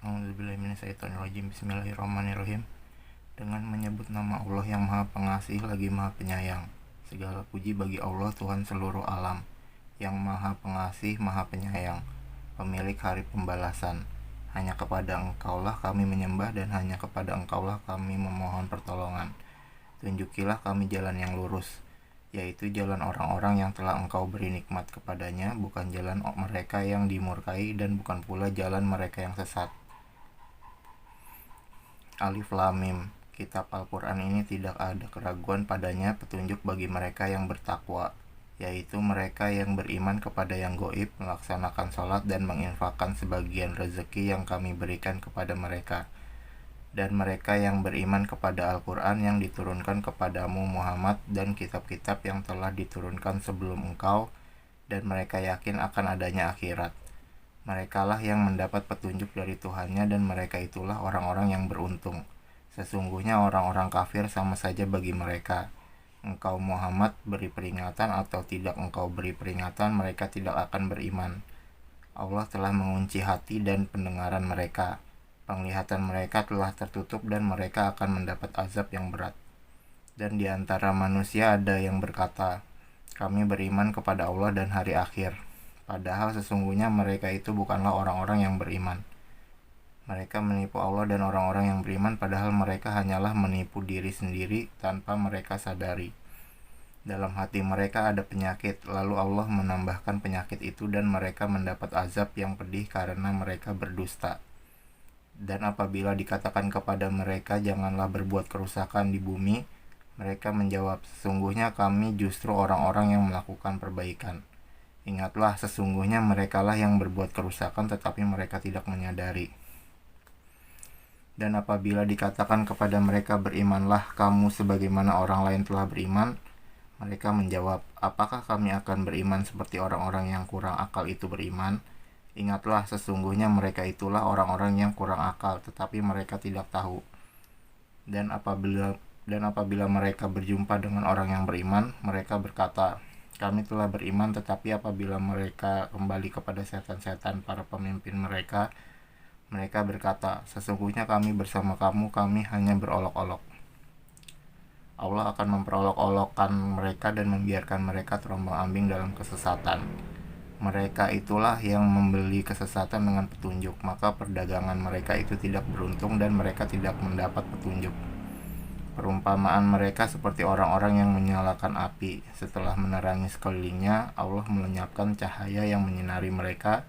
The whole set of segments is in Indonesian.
A'udzubillahiminasyaitonirrajim. Bismillahirrahmanirrahim. Dengan menyebut nama Allah yang Maha Pengasih lagi Maha Penyayang. Segala puji bagi Allah, Tuhan seluruh alam, yang Maha Pengasih, Maha Penyayang, pemilik hari pembalasan. Hanya kepada Engkaulah kami menyembah dan hanya kepada Engkaulah kami memohon pertolongan. Tunjukilah kami jalan yang lurus, yaitu jalan orang-orang yang telah Engkau beri nikmat kepadanya, bukan jalan mereka yang dimurkai dan bukan pula jalan mereka yang sesat. Alif Lam Mim. Kitab Al-Quran ini tidak ada keraguan padanya, petunjuk bagi mereka yang bertakwa, yaitu mereka yang beriman kepada yang gaib, melaksanakan sholat dan menginfakkan sebagian rezeki yang kami berikan kepada mereka. Dan mereka yang beriman kepada Al-Quran yang diturunkan kepadamu Muhammad dan kitab-kitab yang telah diturunkan sebelum engkau, dan mereka yakin akan adanya akhirat. Merekalah yang mendapat petunjuk dari Tuhannya dan mereka itulah orang-orang yang beruntung. Sesungguhnya orang-orang kafir sama saja bagi mereka. Engkau Muhammad beri peringatan atau tidak engkau beri peringatan, mereka tidak akan beriman. Allah telah mengunci hati dan pendengaran mereka. Penglihatan mereka telah tertutup dan mereka akan mendapat azab yang berat. Dan di antara manusia ada yang berkata, kami beriman kepada Allah dan hari akhir. Padahal sesungguhnya mereka itu bukanlah orang-orang yang beriman. Mereka menipu Allah dan orang-orang yang beriman, padahal mereka hanyalah menipu diri sendiri tanpa mereka sadari. Dalam hati mereka ada penyakit, lalu Allah menambahkan penyakit itu dan mereka mendapat azab yang pedih karena mereka berdusta. Dan apabila dikatakan kepada mereka, janganlah berbuat kerusakan di bumi, mereka menjawab, sesungguhnya kami justru orang-orang yang melakukan perbaikan. Ingatlah, sesungguhnya merekalah yang berbuat kerusakan tetapi mereka tidak menyadari. Dan apabila dikatakan kepada mereka, berimanlah kamu sebagaimana orang lain telah beriman, mereka menjawab, apakah kami akan beriman seperti orang-orang yang kurang akal itu beriman? Ingatlah, sesungguhnya mereka itulah orang-orang yang kurang akal, tetapi mereka tidak tahu. Dan apabila mereka berjumpa dengan orang yang beriman, mereka berkata, kami telah beriman, tetapi apabila mereka kembali kepada setan-setan para pemimpin mereka, mereka berkata, sesungguhnya kami bersama kamu, kami hanya berolok-olok. Allah akan memperolok-olokkan mereka dan membiarkan mereka terombang-ambing dalam kesesatan. Mereka itulah yang membeli kesesatan dengan petunjuk, maka perdagangan mereka itu tidak beruntung dan mereka tidak mendapat petunjuk. Perumpamaan mereka seperti orang-orang yang menyalakan api. Setelah menerangi sekelilingnya, Allah melenyapkan cahaya yang menyinari mereka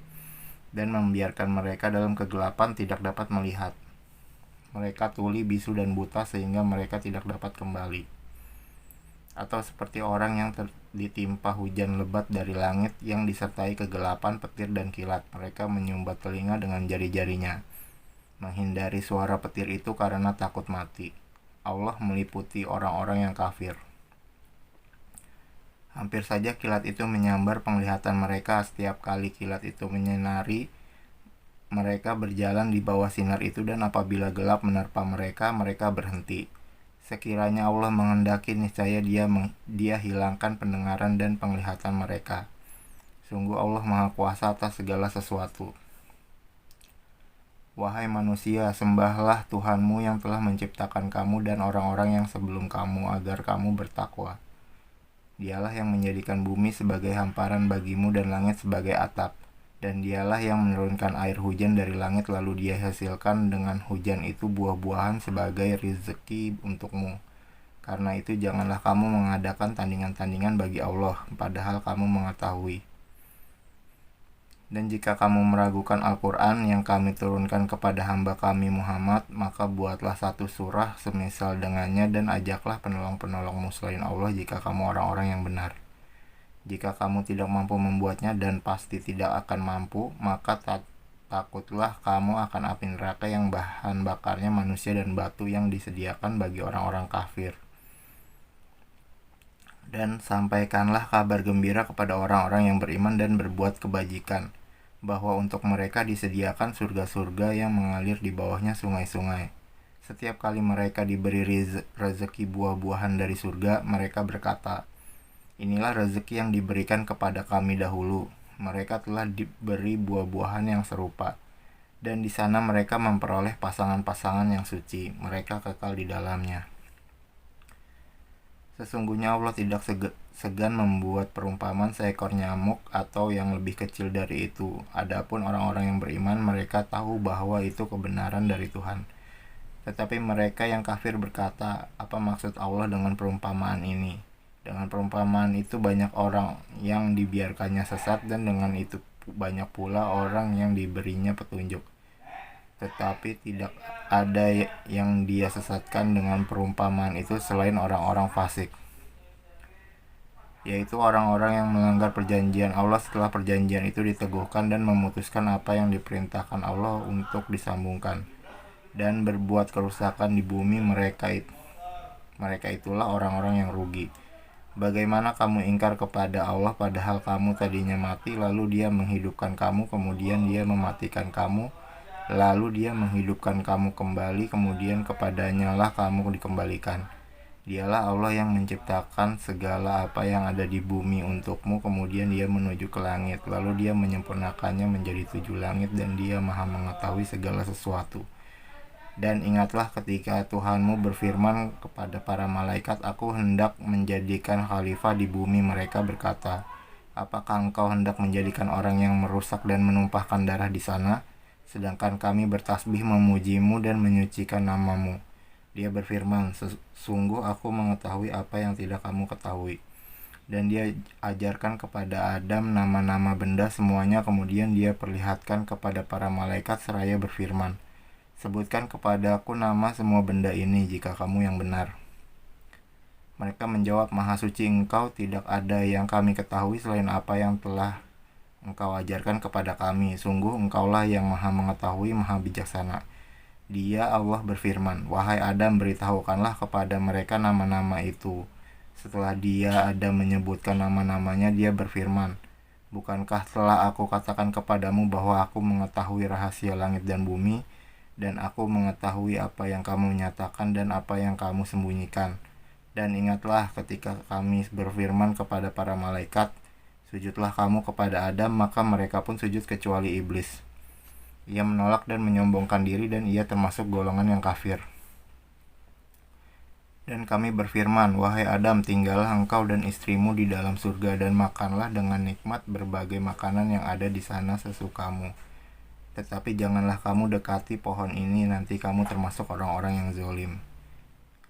dan membiarkan mereka dalam kegelapan tidak dapat melihat. Mereka tuli, bisu, dan buta sehingga mereka tidak dapat kembali. Atau seperti orang yang ditimpa hujan lebat dari langit yang disertai kegelapan, petir, dan kilat. Mereka menyumbat telinga dengan jari-jarinya, menghindari suara petir itu karena takut mati. Allah meliputi orang-orang yang kafir. Hampir saja kilat itu menyambar penglihatan mereka. Setiap kali kilat itu menyinari, mereka berjalan di bawah sinar itu, dan apabila gelap menerpa mereka, mereka berhenti. Sekiranya Allah menghendaki, niscaya dia hilangkan pendengaran dan penglihatan mereka. Sungguh Allah Maha Kuasa atas segala sesuatu. Wahai manusia, sembahlah Tuhanmu yang telah menciptakan kamu dan orang-orang yang sebelum kamu agar kamu bertakwa. Dialah yang menjadikan bumi sebagai hamparan bagimu dan langit sebagai atap. Dan dialah yang menurunkan air hujan dari langit lalu dia hasilkan dengan hujan itu buah-buahan sebagai rezeki untukmu. Karena itu janganlah kamu mengadakan tandingan-tandingan bagi Allah, padahal kamu mengetahui. Dan jika kamu meragukan Al-Quran yang kami turunkan kepada hamba kami Muhammad, maka buatlah satu surah semisal dengannya dan ajaklah penolong-penolongmu selain Allah jika kamu orang-orang yang benar. Jika kamu tidak mampu membuatnya dan pasti tidak akan mampu, maka takutlah kamu akan api neraka yang bahan bakarnya manusia dan batu yang disediakan bagi orang-orang kafir. Dan sampaikanlah kabar gembira kepada orang-orang yang beriman dan berbuat kebajikan, bahwa untuk mereka disediakan surga-surga yang mengalir di bawahnya sungai-sungai. Setiap kali mereka diberi rezeki buah-buahan dari surga, mereka berkata, inilah rezeki yang diberikan kepada kami dahulu. Mereka telah diberi buah-buahan yang serupa. dan di sana mereka memperoleh pasangan-pasangan yang suci, mereka kekal di dalamnya. Sesungguhnya Allah tidak segan membuat perumpamaan seekor nyamuk atau yang lebih kecil dari itu. Adapun orang-orang yang beriman, mereka tahu bahwa itu kebenaran dari Tuhan. Tetapi mereka yang kafir berkata, apa maksud Allah dengan perumpamaan ini? Dengan perumpamaan itu banyak orang yang dibiarkannya sesat, dan dengan itu banyak pula orang yang diberinya petunjuk. Tetapi tidak ada yang dia sesatkan dengan perumpamaan itu selain orang-orang fasik, yaitu orang-orang yang melanggar perjanjian Allah setelah perjanjian itu diteguhkan dan memutuskan apa yang diperintahkan Allah untuk disambungkan, dan berbuat kerusakan di bumi. Mereka itulah orang-orang yang rugi. Bagaimana kamu ingkar kepada Allah padahal kamu tadinya mati, lalu Dia menghidupkan kamu, kemudian Dia mematikan kamu, lalu Dia menghidupkan kamu kembali, kemudian kepadanya lah kamu dikembalikan. Dialah Allah yang menciptakan segala apa yang ada di bumi untukmu, kemudian Dia menuju ke langit, lalu Dia menyempurnakannya menjadi 7 langit, dan Dia maha mengetahui segala sesuatu. Dan ingatlah ketika Tuhanmu berfirman kepada para malaikat, aku hendak menjadikan khalifah di bumi. Mereka berkata, apakah engkau hendak menjadikan orang yang merusak dan menumpahkan darah di sana? Sedangkan kami bertasbih memujimu dan menyucikan namamu. Dia berfirman, sungguh aku mengetahui apa yang tidak kamu ketahui. Dan Dia ajarkan kepada Adam nama-nama benda semuanya, kemudian Dia perlihatkan kepada para malaikat seraya berfirman, sebutkan kepada aku nama semua benda ini jika kamu yang benar. Mereka menjawab, Maha suci Engkau, tidak ada yang kami ketahui selain apa yang telah Engkau ajarkan kepada kami. Sungguh Engkaulah yang maha mengetahui, maha bijaksana. Dia Allah berfirman, wahai Adam, beritahukanlah kepada mereka nama-nama itu. Setelah Adam menyebutkan nama-namanya, Dia berfirman, bukankah telah aku katakan kepadamu bahwa aku mengetahui rahasia langit dan bumi, dan aku mengetahui apa yang kamu nyatakan dan apa yang kamu sembunyikan. Dan ingatlah ketika kami berfirman kepada para malaikat, sujudlah kamu kepada Adam, maka mereka pun sujud kecuali iblis. Ia menolak dan menyombongkan diri, dan ia termasuk golongan yang kafir. Dan kami berfirman, wahai Adam, tinggallah engkau dan istrimu di dalam surga, dan makanlah dengan nikmat berbagai makanan yang ada di sana sesukamu. Tetapi janganlah kamu dekati pohon ini, nanti kamu termasuk orang-orang yang zalim.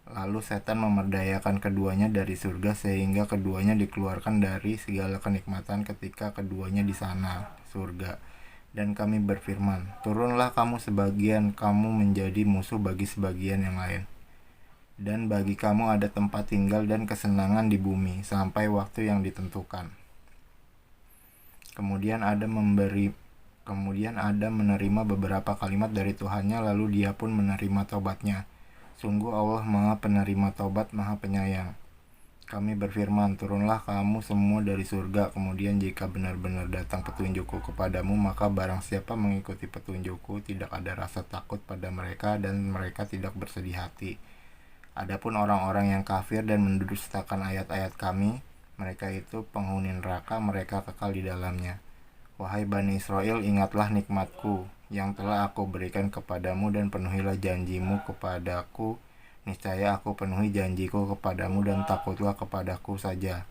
Lalu setan memerdayakan keduanya dari surga sehingga keduanya dikeluarkan dari segala kenikmatan ketika keduanya di sana, surga. Dan kami berfirman, turunlah kamu sebagian, kamu menjadi musuh bagi sebagian yang lain. Dan bagi kamu ada tempat tinggal dan kesenangan di bumi sampai waktu yang ditentukan. Kemudian Adam menerima beberapa kalimat dari Tuhannya, lalu dia pun menerima taubatnya. Sungguh Allah maha penerima taubat, maha penyayang. Kami berfirman, turunlah kamu semua dari surga, kemudian jika benar-benar datang petunjukku kepadamu, maka barang siapa mengikuti petunjukku, tidak ada rasa takut pada mereka, dan mereka tidak bersedih hati. Adapun orang-orang yang kafir dan mendustakan ayat-ayat kami, mereka itu penghuni neraka, mereka kekal di dalamnya. Wahai Bani Israel, ingatlah nikmatku yang telah aku berikan kepadamu, dan penuhilah janjimu kepadaku. Niscaya aku penuhi janjiku kepadamu, dan takutlah kepadaku saja.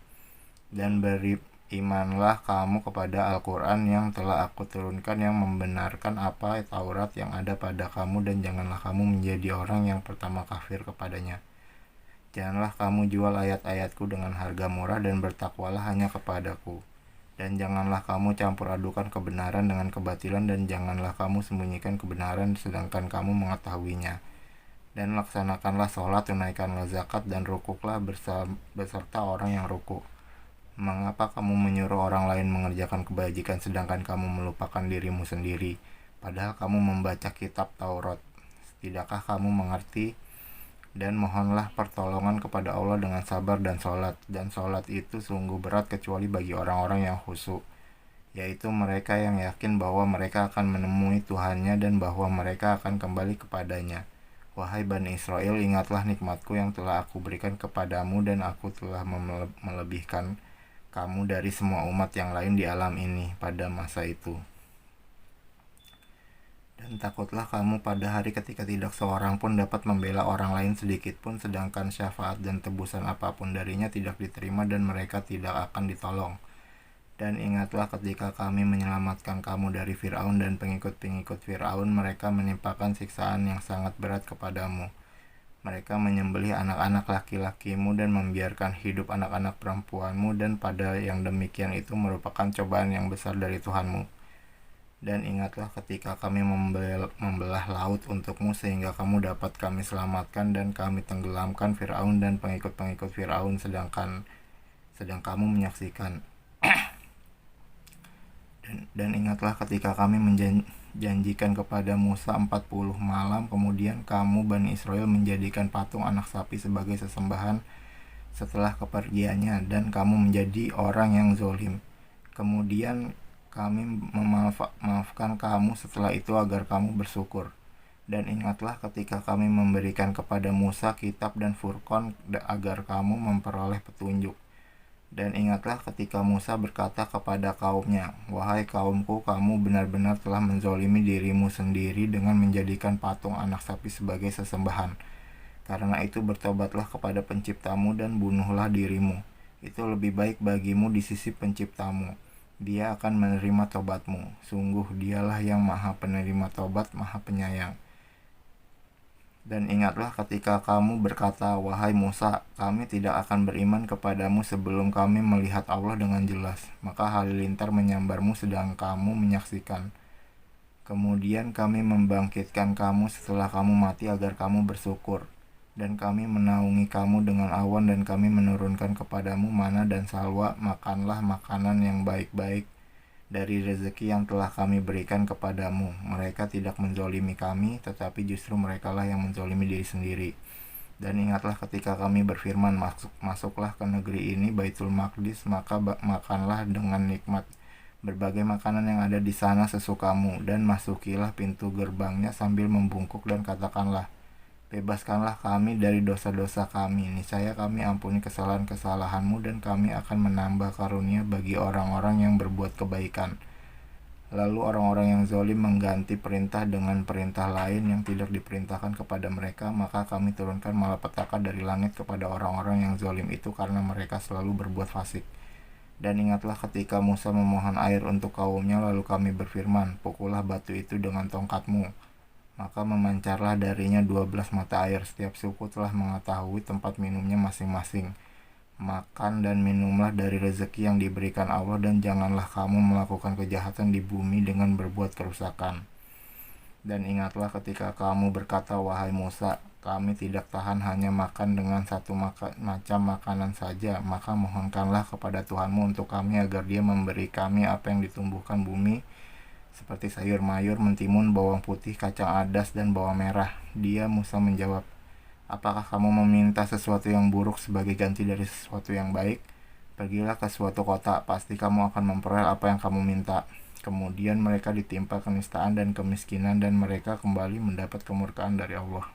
Dan berimanlah kamu kepada Al-Quran yang telah aku turunkan, yang membenarkan apa Taurat yang ada pada kamu, dan janganlah kamu menjadi orang yang pertama kafir kepadanya. Janganlah kamu jual ayat-ayatku dengan harga murah, dan bertakwalah hanya kepadaku. Dan janganlah kamu campur adukan kebenaran dengan kebatilan, dan janganlah kamu sembunyikan kebenaran sedangkan kamu mengetahuinya. Dan laksanakanlah sholat, tunaikanlah zakat, dan rukuklah beserta orang yang rukuk. Mengapa kamu menyuruh orang lain mengerjakan kebajikan sedangkan kamu melupakan dirimu sendiri, padahal kamu membaca kitab Taurat? Tidakkah kamu mengerti? Dan mohonlah pertolongan kepada Allah dengan sabar dan sholat itu sungguh berat kecuali bagi orang-orang yang khusyuk, yaitu mereka yang yakin bahwa mereka akan menemui Tuhannya dan bahwa mereka akan kembali kepadanya. Wahai Bani Israel, ingatlah nikmatku yang telah aku berikan kepadamu, dan aku telah melebihkan kamu dari semua umat yang lain di alam ini pada masa itu. Dan Dan takutlah kamu pada hari ketika tidak seorang pun dapat membela orang lain sedikit pun, sedangkan syafaat dan tebusan apapun darinya tidak diterima dan mereka tidak akan ditolong. Dan ingatlah ketika kami menyelamatkan kamu dari Fir'aun dan pengikut-pengikut Fir'aun, mereka menimpakan siksaan yang sangat berat kepadamu. Mereka menyembelih anak-anak laki-lakimu dan membiarkan hidup anak-anak perempuanmu, dan pada yang demikian itu merupakan cobaan yang besar dari Tuhanmu. Dan ingatlah ketika kami membelah laut untukmu sehingga kamu dapat kami selamatkan, dan kami tenggelamkan Fir'aun dan pengikut-pengikut Fir'aun sedang kamu menyaksikan. Dan ingatlah ketika kami menjanjikan kepada Musa 40 malam, kemudian kamu Bani Israel menjadikan patung anak sapi sebagai sesembahan setelah kepergiannya, dan kamu menjadi orang yang zolim. Kemudian kami memaafkan kamu setelah itu agar kamu bersyukur. Dan ingatlah ketika kami memberikan kepada Musa kitab dan Furqan agar kamu memperoleh petunjuk. Dan ingatlah ketika Musa berkata kepada kaumnya, "Wahai kaumku, kamu benar-benar telah menzolimi dirimu sendiri dengan menjadikan patung anak sapi sebagai sesembahan. Karena itu bertobatlah kepada penciptamu dan bunuhlah dirimu. Itu lebih baik bagimu di sisi penciptamu. Dia akan menerima tobatmu. Sungguh dialah yang maha penerima tobat, maha penyayang." Dan ingatlah ketika kamu berkata, "Wahai Musa, kami tidak akan beriman kepadamu sebelum kami melihat Allah dengan jelas." Maka halilintar menyambarmu sedang kamu menyaksikan. Kemudian kami membangkitkan kamu setelah kamu mati agar kamu bersyukur. Dan kami menaungi kamu dengan awan, dan kami menurunkan kepadamu mana dan salwa. Makanlah makanan yang baik-baik dari rezeki yang telah kami berikan kepadamu. Mereka tidak menzolimi kami, tetapi justru merekalah yang menzolimi diri sendiri. Dan ingatlah ketika kami berfirman, masuklah ke negeri ini, Baitul Maqdis, maka makanlah dengan nikmat berbagai makanan yang ada di sana sesukamu, dan masukilah pintu gerbangnya sambil membungkuk dan katakanlah, "Bebaskanlah kami dari dosa-dosa kami. Niscaya kami ampuni kesalahan-kesalahanmu, dan kami akan menambah karunia bagi orang-orang yang berbuat kebaikan." Lalu orang-orang yang zalim mengganti perintah dengan perintah lain yang tidak diperintahkan kepada mereka, maka kami turunkan malapetaka dari langit kepada orang-orang yang zalim itu karena mereka selalu berbuat fasik. Dan ingatlah ketika Musa memohon air untuk kaumnya, lalu kami berfirman, "Pukullah batu itu dengan tongkatmu." Maka memancarlah darinya 12 mata air. Setiap suku telah mengetahui tempat minumnya masing-masing. Makan dan minumlah dari rezeki yang diberikan Allah, dan janganlah kamu melakukan kejahatan di bumi dengan berbuat kerusakan. Dan ingatlah ketika kamu berkata, "Wahai Musa, kami tidak tahan hanya makan dengan satu macam makanan saja, maka mohonkanlah kepada Tuhanmu untuk kami agar Dia memberi kami apa yang ditumbuhkan bumi, seperti sayur mayur, mentimun, bawang putih, kacang adas, dan bawang merah." Dia Musa menjawab, "Apakah kamu meminta sesuatu yang buruk sebagai ganti dari sesuatu yang baik? Pergilah ke suatu kota, pasti kamu akan memperoleh apa yang kamu minta." Kemudian mereka ditimpa kenistaan dan kemiskinan, dan mereka kembali mendapat kemurkaan dari Allah.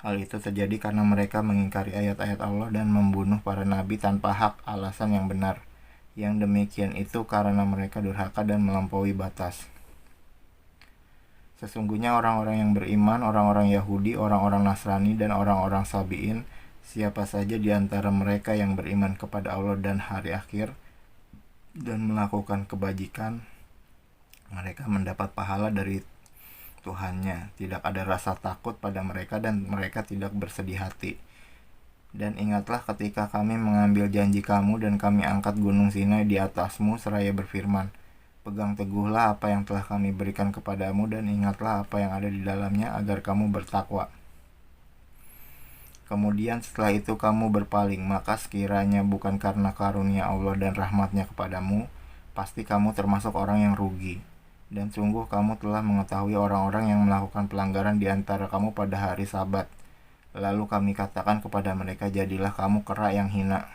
Hal itu terjadi karena mereka mengingkari ayat-ayat Allah dan membunuh para nabi tanpa hak alasan yang benar. Yang demikian itu karena mereka durhaka dan melampaui batas. Sesungguhnya orang-orang yang beriman, orang-orang Yahudi, orang-orang Nasrani, dan orang-orang Sabi'in, siapa saja di antara mereka yang beriman kepada Allah dan hari akhir dan melakukan kebajikan, mereka mendapat pahala dari Tuhannya. Tidak ada rasa takut pada mereka, dan mereka tidak bersedih hati. Dan ingatlah ketika kami mengambil janji kamu dan kami angkat gunung Sinai di atasmu seraya berfirman, "Pegang teguhlah apa yang telah kami berikan kepadamu, dan ingatlah apa yang ada di dalamnya agar kamu bertakwa." Kemudian setelah itu kamu berpaling, maka sekiranya bukan karena karunia Allah dan rahmatnya kepadamu, pasti kamu termasuk orang yang rugi. Dan sungguh kamu telah mengetahui orang-orang yang melakukan pelanggaran di antara kamu pada hari Sabat. Lalu kami katakan kepada mereka, "Jadilah kamu kera yang hina."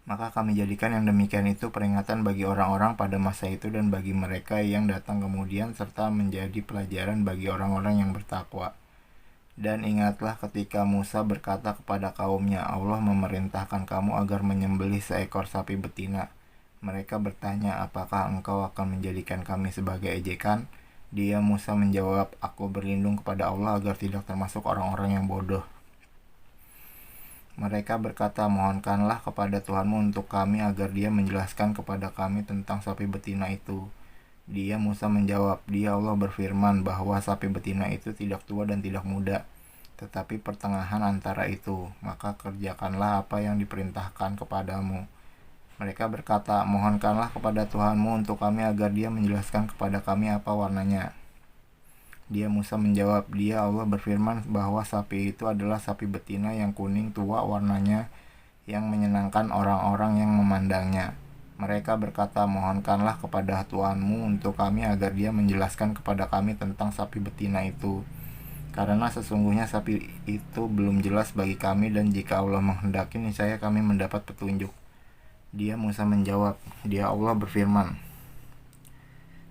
Maka kami jadikan yang demikian itu peringatan bagi orang-orang pada masa itu dan bagi mereka yang datang kemudian, serta menjadi pelajaran bagi orang-orang yang bertakwa. Dan ingatlah ketika Musa berkata kepada kaumnya, "Allah memerintahkan kamu agar menyembelih seekor sapi betina. Mereka bertanya, apakah engkau akan menjadikan kami sebagai ejekan? Dia Musa menjawab, aku berlindung kepada Allah agar tidak termasuk orang-orang yang bodoh. Mereka berkata, mohonkanlah kepada Tuhanmu untuk kami agar dia menjelaskan kepada kami tentang sapi betina itu. Dia Musa menjawab, dia Allah berfirman bahwa sapi betina itu tidak tua dan tidak muda, tetapi pertengahan antara itu, maka kerjakanlah apa yang diperintahkan kepadamu. Mereka berkata, mohonkanlah kepada Tuhanmu untuk kami agar dia menjelaskan kepada kami apa warnanya. Dia Musa menjawab, dia Allah berfirman bahwa sapi itu adalah sapi betina yang kuning tua warnanya, yang menyenangkan orang-orang yang memandangnya. Mereka berkata, mohonkanlah kepada Tuhanmu untuk kami agar dia menjelaskan kepada kami tentang sapi betina itu, karena sesungguhnya sapi itu belum jelas bagi kami, dan jika Allah menghendaki niscaya kami mendapat petunjuk. Dia Musa menjawab, dia Allah berfirman,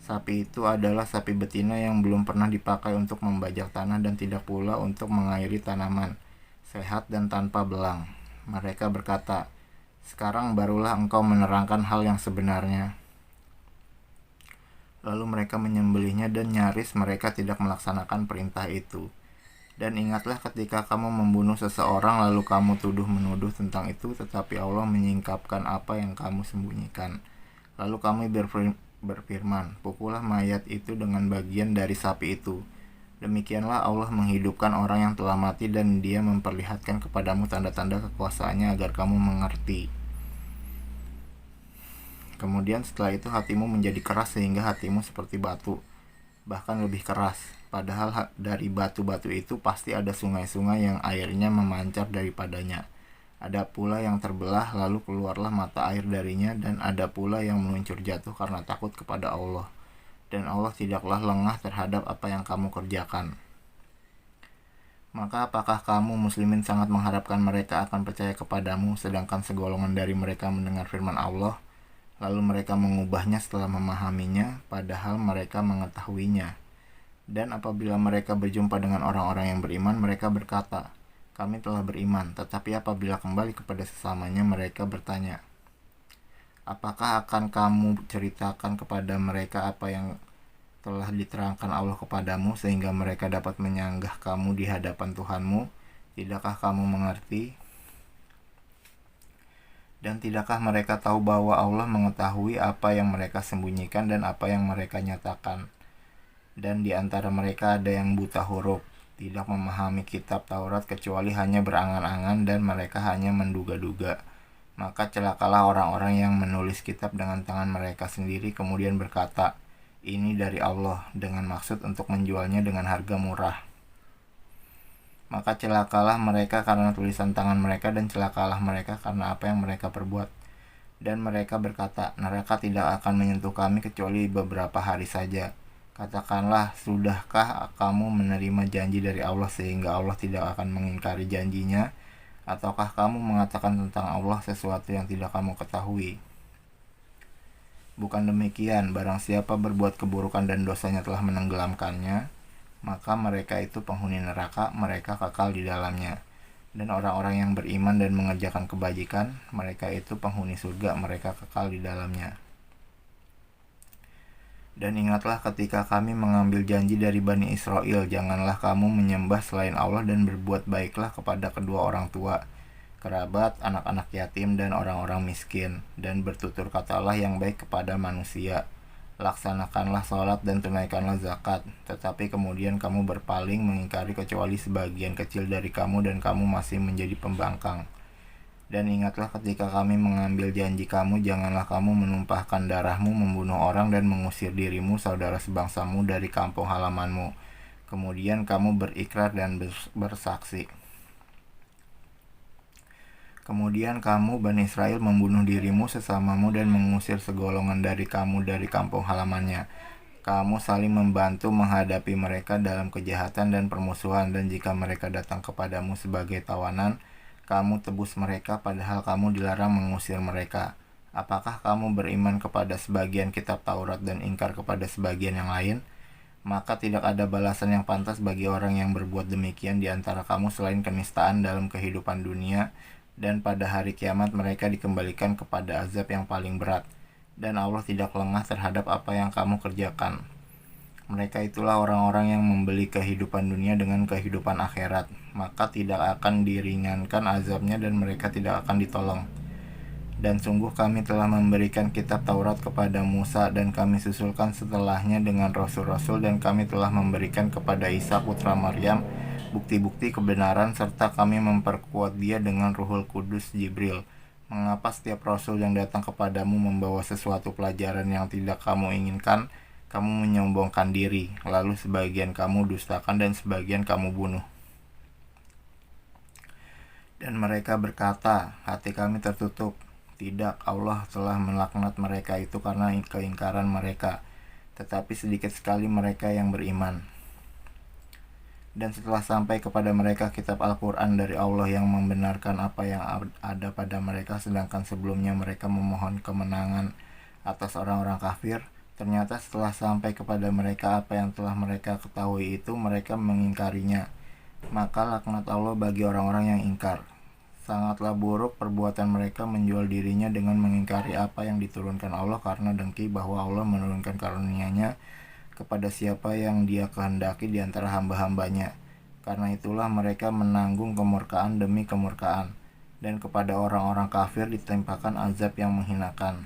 sapi itu adalah sapi betina yang belum pernah dipakai untuk membajak tanah dan tidak pula untuk mengairi tanaman, sehat dan tanpa belang. Mereka berkata, sekarang barulah engkau menerangkan hal yang sebenarnya. Lalu mereka menyembelihnya dan nyaris mereka tidak melaksanakan perintah itu. Dan ingatlah ketika kamu membunuh seseorang lalu kamu tuduh-menuduh tentang itu, tetapi Allah menyingkapkan apa yang kamu sembunyikan. Lalu kami berfirman, pukullah mayat itu dengan bagian dari sapi itu. Demikianlah Allah menghidupkan orang yang telah mati dan dia memperlihatkan kepadamu tanda-tanda kekuasaannya agar kamu mengerti. Kemudian setelah itu hatimu menjadi keras sehingga hatimu seperti batu, bahkan lebih keras. Padahal dari batu-batu itu pasti ada sungai-sungai yang airnya memancar daripadanya. Ada pula yang terbelah lalu keluarlah mata air darinya, dan ada pula yang meluncur jatuh karena takut kepada Allah. Dan Allah tidaklah lengah terhadap apa yang kamu kerjakan. Maka apakah kamu muslimin sangat mengharapkan mereka akan percaya kepadamu, sedangkan segolongan dari mereka mendengar firman Allah, lalu mereka mengubahnya setelah memahaminya, padahal mereka mengetahuinya. Dan apabila mereka berjumpa dengan orang-orang yang beriman, mereka berkata, kami telah beriman. Tetapi apabila kembali kepada sesamanya, mereka bertanya, apakah akan kamu ceritakan kepada mereka apa yang telah diterangkan Allah kepadamu, sehingga mereka dapat menyanggah kamu di hadapan Tuhanmu? Tidakkah kamu mengerti? Dan tidakkah mereka tahu bahwa Allah mengetahui apa yang mereka sembunyikan dan apa yang mereka nyatakan? Dan di antara mereka ada yang buta huruf, tidak memahami kitab Taurat kecuali hanya berangan-angan, dan mereka hanya menduga-duga. Maka celakalah orang-orang yang menulis kitab dengan tangan mereka sendiri kemudian berkata, ini dari Allah, dengan maksud untuk menjualnya dengan harga murah. Maka celakalah mereka karena tulisan tangan mereka, dan celakalah mereka karena apa yang mereka perbuat. Dan mereka berkata, neraka tidak akan menyentuh kami kecuali beberapa hari saja. Katakanlah, sudahkah kamu menerima janji dari Allah sehingga Allah tidak akan mengingkari janjinya? Ataukah kamu mengatakan tentang Allah sesuatu yang tidak kamu ketahui? Bukan demikian, barang siapa berbuat keburukan dan dosanya telah menenggelamkannya, maka mereka itu penghuni neraka, mereka kekal di dalamnya. Dan orang-orang yang beriman dan mengerjakan kebajikan, mereka itu penghuni surga, mereka kekal di dalamnya. Dan ingatlah ketika kami mengambil janji dari Bani Israel, janganlah kamu menyembah selain Allah dan berbuat baiklah kepada kedua orang tua, kerabat, anak-anak yatim, dan orang-orang miskin, dan bertutur katalah yang baik kepada manusia. Laksanakanlah sholat dan tunaikanlah zakat, tetapi kemudian kamu berpaling mengingkari kecuali sebagian kecil dari kamu, dan kamu masih menjadi pembangkang. Dan ingatlah ketika kami mengambil janji kamu, janganlah kamu menumpahkan darahmu, membunuh orang, dan mengusir dirimu, saudara sebangsamu dari kampung halamanmu. Kemudian kamu berikrar dan bersaksi. Kemudian kamu, Bani Israel, membunuh dirimu, sesamamu, dan mengusir segolongan dari kamu dari kampung halamannya. Kamu saling membantu menghadapi mereka dalam kejahatan dan permusuhan, dan jika mereka datang kepadamu sebagai tawanan, kamu tebus mereka, padahal kamu dilarang mengusir mereka. Apakah kamu beriman kepada sebagian kitab Taurat dan ingkar kepada sebagian yang lain? Maka tidak ada balasan yang pantas bagi orang yang berbuat demikian di antara kamu selain kenistaan dalam kehidupan dunia, dan pada hari kiamat mereka dikembalikan kepada azab yang paling berat. dan Allah tidak lengah terhadap apa yang kamu kerjakan. Mereka itulah orang-orang yang membeli kehidupan dunia dengan kehidupan akhirat, maka tidak akan diringankan azabnya dan mereka tidak akan ditolong. Dan sungguh kami telah memberikan kitab Taurat kepada Musa dan kami susulkan setelahnya dengan rasul-rasul, dan kami telah memberikan kepada Isa putra Maryam bukti-bukti kebenaran serta kami memperkuat dia dengan Ruhul Kudus Jibril. Mengapa setiap rasul yang datang kepadamu membawa sesuatu pelajaran yang tidak kamu inginkan, kamu menyombongkan diri, lalu sebagian kamu dustakan dan sebagian kamu bunuh? Dan mereka berkata, hati kami tertutup. Tidak, Allah telah melaknat mereka itu karena keingkaran mereka, tetapi sedikit sekali mereka yang beriman. Dan setelah sampai kepada mereka kitab Al-Quran dari Allah yang membenarkan apa yang ada pada mereka, sedangkan sebelumnya mereka memohon kemenangan atas orang-orang kafir, ternyata setelah sampai kepada mereka apa yang telah mereka ketahui itu, mereka mengingkarinya. Maka laknat Allah bagi orang-orang yang ingkar. Sangatlah buruk perbuatan mereka menjual dirinya dengan mengingkari apa yang diturunkan Allah karena dengki bahwa Allah menurunkan karunia-Nya kepada siapa yang Dia kehendaki di antara hamba-hambanya. Karena itulah mereka menanggung kemurkaan demi kemurkaan, dan kepada orang-orang kafir ditimpakan azab yang menghinakan.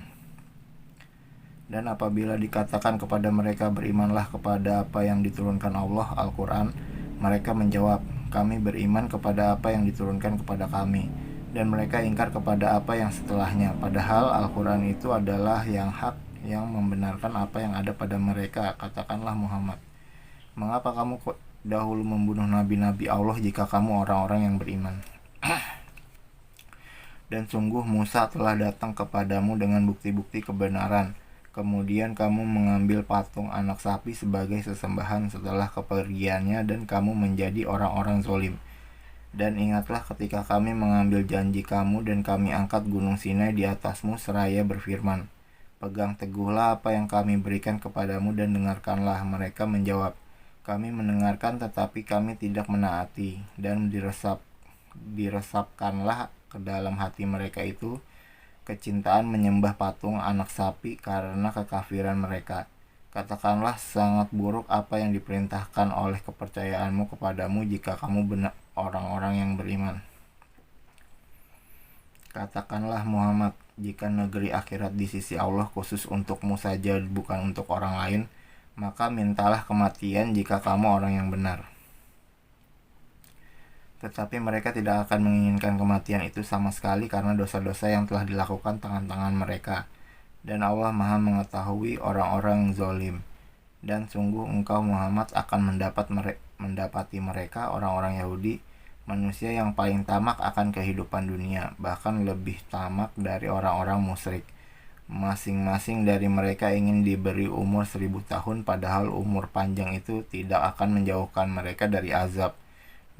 Dan apabila dikatakan kepada mereka berimanlah kepada apa yang diturunkan Allah, Al-Quran, mereka menjawab, kami beriman kepada apa yang diturunkan kepada kami, dan mereka ingkar kepada apa yang setelahnya, padahal Al-Quran itu adalah yang hak, yang membenarkan apa yang ada pada mereka. Katakanlah Muhammad, mengapa kamu dahulu membunuh nabi-nabi Allah jika kamu orang-orang yang beriman? Dan sungguh Musa telah datang kepadamu dengan bukti-bukti kebenaran. Kemudian kamu mengambil patung anak sapi sebagai sesembahan setelah kepergiannya, dan kamu menjadi orang-orang zalim. Dan ingatlah ketika kami mengambil janji kamu dan kami angkat gunung Sinai di atasmu seraya berfirman, pegang teguhlah apa yang kami berikan kepadamu dan dengarkanlah. Mereka menjawab, kami mendengarkan tetapi kami tidak menaati. Dan diresapkanlah ke dalam hati mereka itu kecintaan menyembah patung anak sapi karena kekafiran mereka. Katakanlah, sangat buruk apa yang diperintahkan oleh kepercayaanmu kepadamu jika kamu benar orang-orang yang beriman. Katakanlah Muhammad, jika negeri akhirat di sisi Allah khusus untukmu saja bukan untuk orang lain, maka mintalah kematian jika kamu orang yang benar. Tetapi mereka tidak akan menginginkan kematian itu sama sekali karena dosa-dosa yang telah dilakukan tangan-tangan mereka. Dan Allah Maha mengetahui orang-orang zalim. Dan sungguh engkau Muhammad akan mendapati mereka, orang-orang Yahudi, manusia yang paling tamak akan kehidupan dunia, bahkan lebih tamak dari orang-orang musyrik. Masing-masing dari mereka ingin diberi umur 1000 tahun, padahal umur panjang itu tidak akan menjauhkan mereka dari azab.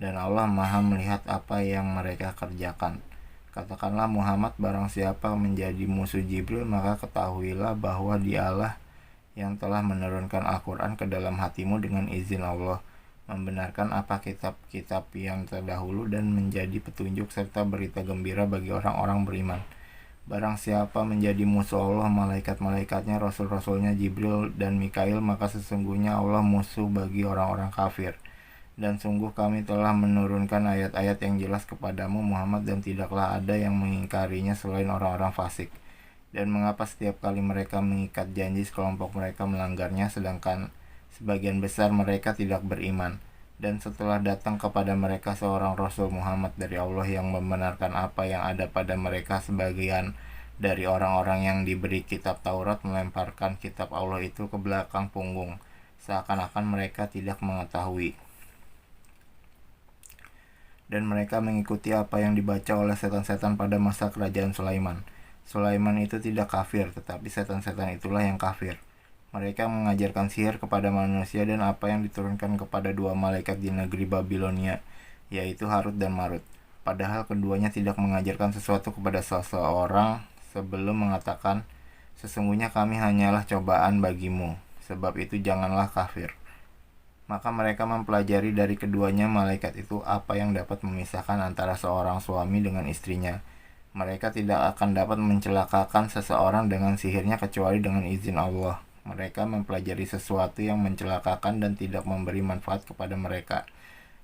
Dan Allah Maha melihat apa yang mereka kerjakan. Katakanlah Muhammad, barang siapa menjadi musuh Jibril, maka ketahuilah bahwa Dialah yang telah menurunkan Al-Quran ke dalam hatimu dengan izin Allah, membenarkan apa kitab-kitab yang terdahulu dan menjadi petunjuk serta berita gembira bagi orang-orang beriman. Barang siapa menjadi musuh Allah, malaikat-malaikatnya, rasul-rasulnya Jibril dan Mikail, maka sesungguhnya Allah musuh bagi orang-orang kafir. Dan sungguh kami telah menurunkan ayat-ayat yang jelas kepadamu Muhammad, dan tidaklah ada yang mengingkarinya selain orang-orang fasik. Dan mengapa setiap kali mereka mengikat janji sekelompok mereka melanggarnya, sedangkan sebagian besar mereka tidak beriman. Dan setelah datang kepada mereka seorang Rasul Muhammad dari Allah yang membenarkan apa yang ada pada mereka, sebagian dari orang-orang yang diberi kitab Taurat melemparkan kitab Allah itu ke belakang punggung, seakan-akan mereka tidak mengetahui. Dan mereka mengikuti apa yang dibaca oleh setan-setan pada masa kerajaan Sulaiman. Sulaiman itu tidak kafir, tetapi setan-setan itulah yang kafir. Mereka mengajarkan sihir kepada manusia dan apa yang diturunkan kepada dua malaikat di negeri Babilonia, yaitu Harut dan Marut. Padahal keduanya tidak mengajarkan sesuatu kepada seseorang sebelum mengatakan, sesungguhnya kami hanyalah cobaan bagimu, sebab itu janganlah kafir. Maka mereka mempelajari dari keduanya malaikat itu apa yang dapat memisahkan antara seorang suami dengan istrinya. Mereka tidak akan dapat mencelakakan seseorang dengan sihirnya kecuali dengan izin Allah. Mereka mempelajari sesuatu yang mencelakakan dan tidak memberi manfaat kepada mereka.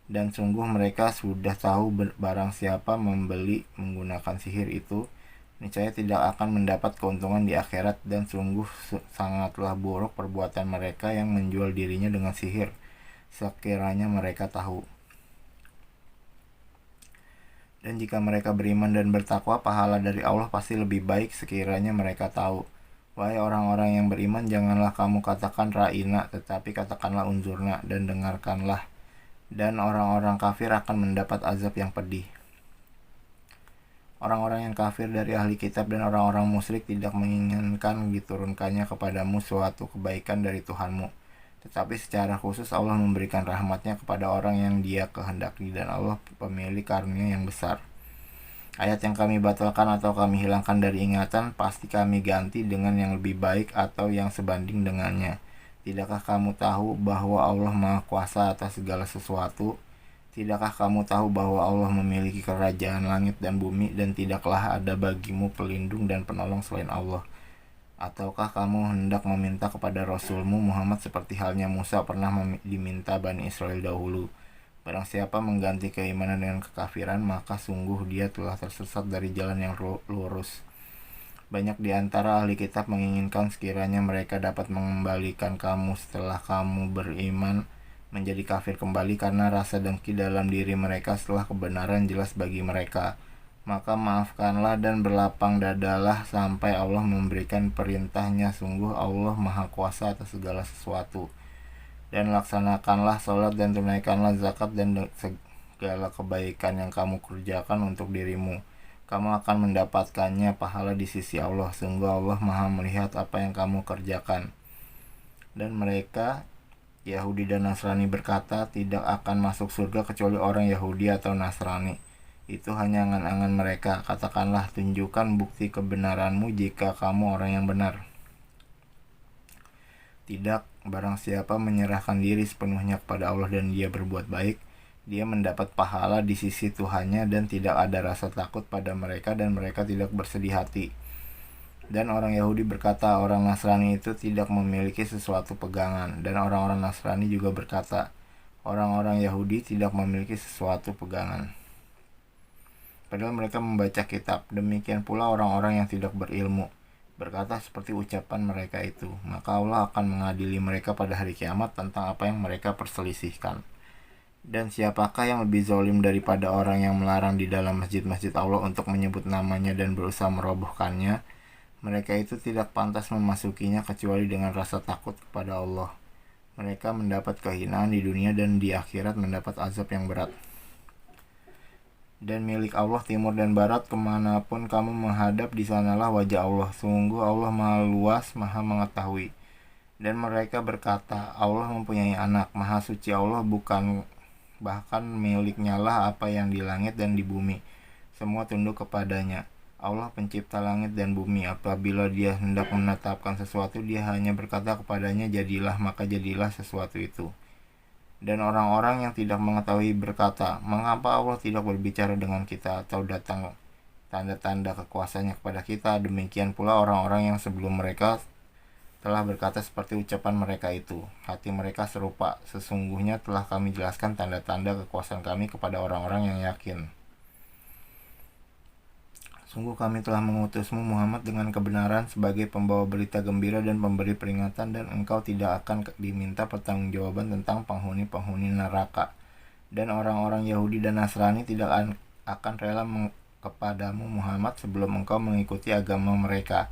Dan sungguh mereka sudah tahu barang siapa membeli menggunakan sihir itu, niscaya tidak akan mendapat keuntungan di akhirat, dan sungguh sangatlah buruk perbuatan mereka yang menjual dirinya dengan sihir, sekiranya mereka tahu. Dan jika mereka beriman dan bertakwa, pahala dari Allah pasti lebih baik sekiranya mereka tahu. Wahai orang-orang yang beriman, janganlah kamu katakan ra'ina, tetapi katakanlah unzurna, dan dengarkanlah. Dan orang-orang kafir akan mendapat azab yang pedih. Orang-orang yang kafir dari ahli kitab dan orang-orang musyrik tidak menginginkan diturunkannya kepadamu suatu kebaikan dari Tuhanmu. Tetapi secara khusus Allah memberikan rahmatnya kepada orang yang Dia kehendaki, dan Allah pemilik karunia yang besar. Ayat yang kami batalkan atau kami hilangkan dari ingatan, pasti kami ganti dengan yang lebih baik atau yang sebanding dengannya. Tidakkah kamu tahu bahwa Allah Maha Kuasa atas segala sesuatu? Tidakkah kamu tahu bahwa Allah memiliki kerajaan langit dan bumi, dan tidaklah ada bagimu pelindung dan penolong selain Allah? Ataukah kamu hendak meminta kepada Rasulmu Muhammad seperti halnya Musa pernah diminta Bani Israel dahulu? Barang siapa mengganti keimanan dengan kekafiran, maka sungguh dia telah tersesat dari jalan yang lurus. Banyak di antara ahli kitab menginginkan sekiranya mereka dapat mengembalikan kamu setelah kamu beriman menjadi kafir kembali, karena rasa dengki dalam diri mereka setelah kebenaran jelas bagi mereka. Maka maafkanlah dan berlapang dadalah sampai Allah memberikan perintahnya. Sungguh Allah Maha Kuasa atas segala sesuatu. Dan laksanakanlah sholat dan tunaikanlah zakat dan segala kebaikan yang kamu kerjakan untuk dirimu. Kamu akan mendapatkannya pahala di sisi Allah. Sungguh Allah Maha melihat apa yang kamu kerjakan. Dan mereka, Yahudi dan Nasrani, berkata, tidak akan masuk surga kecuali orang Yahudi atau Nasrani. Itu hanya angan-angan mereka. Katakanlah, tunjukkan bukti kebenaranmu jika kamu orang yang benar. Tidak, barang siapa menyerahkan diri sepenuhnya kepada Allah dan dia berbuat baik, dia mendapat pahala di sisi Tuhannya, dan tidak ada rasa takut pada mereka, dan mereka tidak bersedih hati. Dan orang Yahudi berkata, orang Nasrani itu tidak memiliki sesuatu pegangan. Dan orang-orang Nasrani juga berkata, orang-orang Yahudi tidak memiliki sesuatu pegangan. Padahal mereka membaca kitab. Demikian pula orang-orang yang tidak berilmu berkata seperti ucapan mereka itu. Maka Allah akan mengadili mereka pada hari kiamat tentang apa yang mereka perselisihkan. Dan siapakah yang lebih zalim daripada orang yang melarang di dalam masjid-masjid Allah untuk menyebut namanya dan berusaha merobohkannya? Mereka itu tidak pantas memasukinya kecuali dengan rasa takut kepada Allah. Mereka mendapat kehinaan di dunia, dan di akhirat mendapat azab yang berat. Dan milik Allah timur dan barat, kemanapun kamu menghadap, di sanalah wajah Allah. Sungguh Allah Maha luas, Maha mengetahui. Dan mereka berkata, Allah mempunyai anak. Maha suci Allah, bukan, bahkan miliknya lah apa yang di langit dan di bumi. Semua tunduk kepadanya. Allah pencipta langit dan bumi. Apabila dia hendak menetapkan sesuatu, dia hanya berkata kepadanya, jadilah, maka jadilah sesuatu itu. Dan orang-orang yang tidak mengetahui berkata, mengapa Allah tidak berbicara dengan kita atau datang tanda-tanda kekuasaannya kepada kita? Demikian pula orang-orang yang sebelum mereka telah berkata seperti ucapan mereka itu. Hati mereka serupa. Sesungguhnya telah kami jelaskan tanda-tanda kekuasaan kami kepada orang-orang yang yakin. Sungguh kami telah mengutusmu Muhammad dengan kebenaran sebagai pembawa berita gembira dan pemberi peringatan, dan engkau tidak akan diminta pertanggungjawaban tentang penghuni-penghuni neraka. Dan orang-orang Yahudi dan Nasrani tidak akan rela kepadamu Muhammad sebelum engkau mengikuti agama mereka.